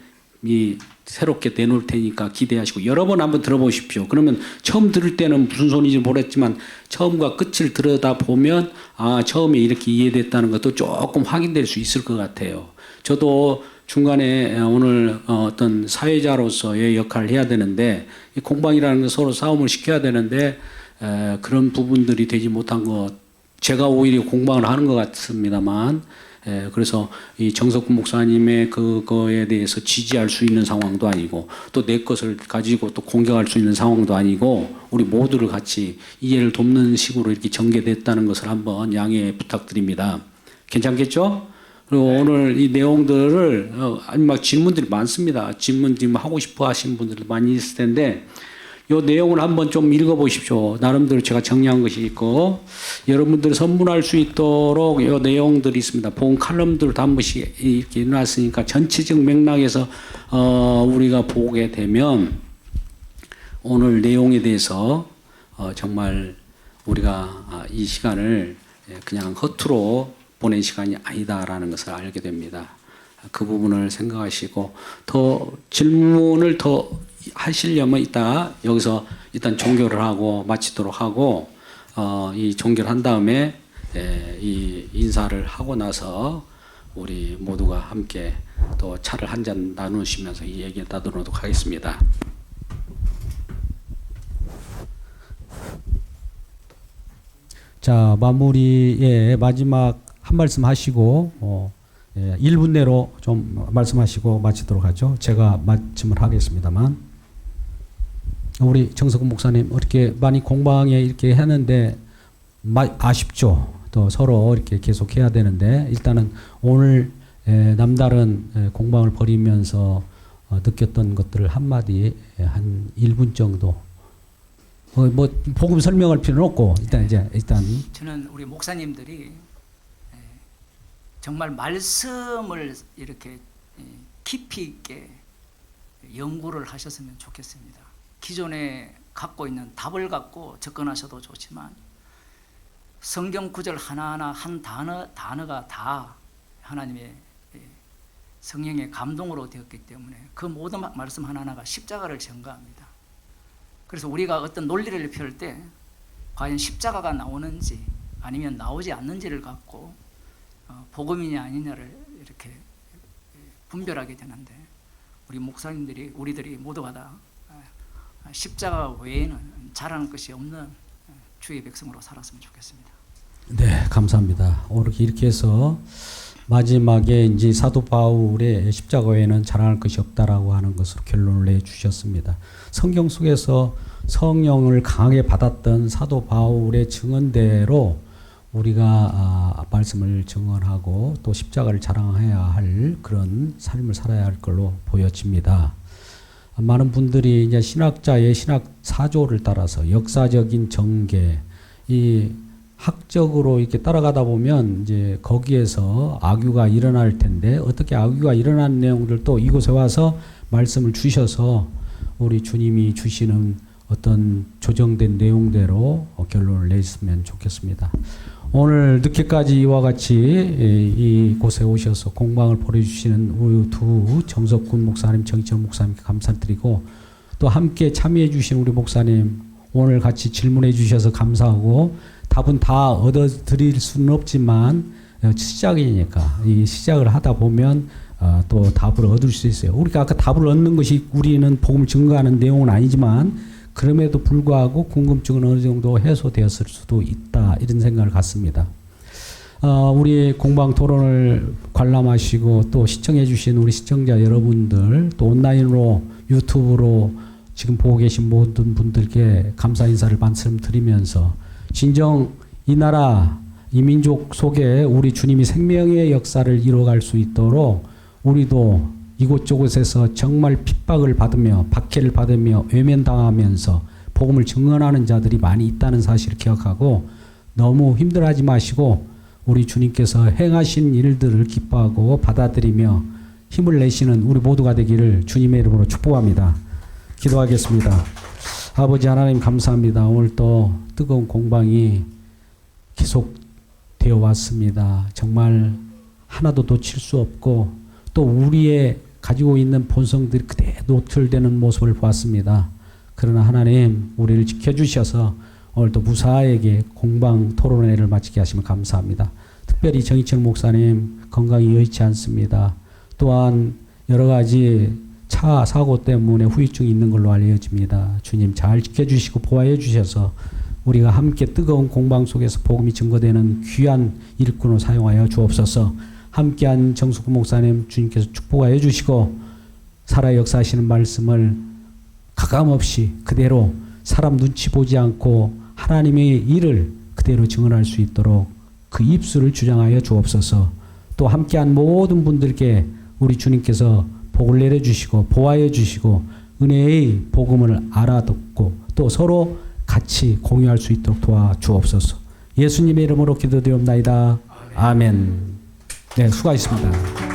Speaker 4: 새롭게 내놓을 테니까 기대하시고 여러 번 한번 들어보십시오. 그러면 처음 들을 때는 무슨 소리인지 모르겠지만 처음과 끝을 들여다 보면 처음에 이렇게 이해됐다는 것도 조금 확인될 수 있을 것 같아요. 저도 중간에 오늘 어떤 사회자로서의 역할을 해야 되는데 이 공방이라는 건 서로 싸움을 시켜야 되는데 그런 부분들이 되지 못한 것 제가 오히려 공방을 하는 것 같습니다만 그래서 이 정석훈 목사님의 그거에 대해서 지지할 수 있는 상황도 아니고 또 내 것을 가지고 또 공격할 수 있는 상황도 아니고 우리 모두를 같이 이해를 돕는 식으로 이렇게 전개됐다는 것을 한번 양해 부탁드립니다. 괜찮겠죠? 그리고 오늘 이 내용들을 막 질문들이 많습니다. 질문 지금 하고 싶어 하시는 분들도 많이 있을 텐데 이 내용을 한번 좀 읽어보십시오. 나름대로 제가 정리한 것이 있고 여러분들이 선문할 수 있도록 이 내용들이 있습니다. 본 칼럼들도 한 번씩 이렇게 해놨으니까 전체적 맥락에서 우리가 보게 되면 오늘 내용에 대해서 정말 우리가 이 시간을 그냥 허투루 보낸 시간이 아니다라는 것을 알게 됩니다. 그 부분을 생각하시고 더 질문을 더 하시려면 이따 여기서 일단 종교를 하고 마치도록 하고 이 종교를 한 다음에 이 인사를 하고 나서 우리 모두가 함께 또 차를 한 잔 나누시면서 이 얘기 나누도록 하겠습니다.
Speaker 5: 자, 마무리에 마지막 한 말씀 하시고 1분 내로 좀 말씀하시고 마치도록 하죠. 제가 말씀을 하겠습니다만 우리 정석훈 목사님 이렇게 많이 공방에 이렇게 했는데 아쉽죠. 또 서로 이렇게 계속 해야 되는데 일단은 오늘 남다른 공방을 벌이면서 느꼈던 것들을 한마디 한 1분 정도 뭐 복음 설명할 필요는 없고 일단
Speaker 1: 저는 우리 목사님들이 정말 말씀을 이렇게 깊이 있게 연구를 하셨으면 좋겠습니다. 기존에 갖고 있는 답을 갖고 접근하셔도 좋지만 성경 구절 하나하나 한 단어가 다 하나님의 성령의 감동으로 되었기 때문에 그 모든 말씀 하나하나가 십자가를 전가합니다. 그래서 우리가 어떤 논리를 펼 때 과연 십자가가 나오는지 아니면 나오지 않는지를 갖고 복음이냐 아니냐를 이렇게 분별하게 되는데 우리 목사님들이 우리들이 모두가 다 십자가 외에는 잘하는 것이 없는 주의 백성으로 살았으면 좋겠습니다.
Speaker 5: 네, 감사합니다. 오늘 이렇게 해서 마지막에 이제 사도 바울의 십자가 외에는 자랑할 것이 없다라고 하는 것으로 결론을 내주셨습니다. 성경 속에서 성령을 강하게 받았던 사도 바울의 증언대로 우리가 말씀을 증언하고 또 십자가를 자랑해야 할 그런 삶을 살아야 할 걸로 보여집니다. 많은 분들이 이제 신학자의 신학 사조를 따라서 역사적인 전개, 이 학적으로 이렇게 따라가다 보면 이제 거기에서 악유가 일어날 텐데 어떻게 악유가 일어난 내용들도 이곳에 와서 말씀을 주셔서 우리 주님이 주시는 어떤 조정된 내용대로 결론을 내셨으면 좋겠습니다. 오늘 늦게까지 이와 같이 이곳에 오셔서 공방을 벌여주시는 우리 두 정석훈 목사님, 정희철 목사님께 감사드리고 또 함께 참여해 주신 우리 목사님 오늘 같이 질문해 주셔서 감사하고 답은 다 얻어드릴 수는 없지만 시작이니까 이 시작을 하다 보면 또 답을 얻을 수 있어요. 우리가 아까 답을 얻는 것이 우리는 복음을 증거하는 내용은 아니지만 그럼에도 불구하고 궁금증은 어느 정도 해소되었을 수도 있다 이런 생각을 갖습니다. 우리 공방 토론을 관람하시고 또 시청해 주신 우리 시청자 여러분들 또 온라인으로 유튜브로 지금 보고 계신 모든 분들께 감사 인사를 말씀드리면서 진정 이 나라 이 민족 속에 우리 주님이 생명의 역사를 이뤄갈 수 있도록 우리도 이곳저곳에서 정말 핍박을 받으며 박해를 받으며 외면당하면서 복음을 증언하는 자들이 많이 있다는 사실을 기억하고 너무 힘들어하지 마시고 우리 주님께서 행하신 일들을 기뻐하고 받아들이며 힘을 내시는 우리 모두가 되기를 주님의 이름으로 축복합니다. 기도하겠습니다. 아버지 하나님 감사합니다. 오늘 또 뜨거운 공방이 계속되어 왔습니다. 정말 하나도 놓칠 수 없고 또 우리의 가지고 있는 본성들이 그대로 노출되는 모습을 보았습니다. 그러나 하나님 우리를 지켜주셔서 오늘도 무사하게 공방 토론회를 마치게 하시면 감사합니다. 특별히 정희철 목사님 건강이 여의치 않습니다. 또한 여러 가지 차 사고 때문에 후유증이 있는 걸로 알려집니다. 주님 잘 지켜주시고 보호해 주셔서 우리가 함께 뜨거운 공방 속에서 복음이 증거되는 귀한 일꾼으로 사용하여 주옵소서. 함께한 정숙구 목사님 주님께서 축복하여 주시고 살아 역사하시는 말씀을 가감없이 그대로 사람 눈치 보지 않고 하나님의 일을 그대로 증언할 수 있도록 그 입술을 주장하여 주옵소서. 또 함께한 모든 분들께 우리 주님께서 복을 내려주시고 보호하여 주시고 은혜의 복음을 알아듣고 또 서로 같이 공유할 수 있도록 도와주옵소서. 예수님의 이름으로 기도드리옵나이다. 아멘. 네, 수고하셨습니다.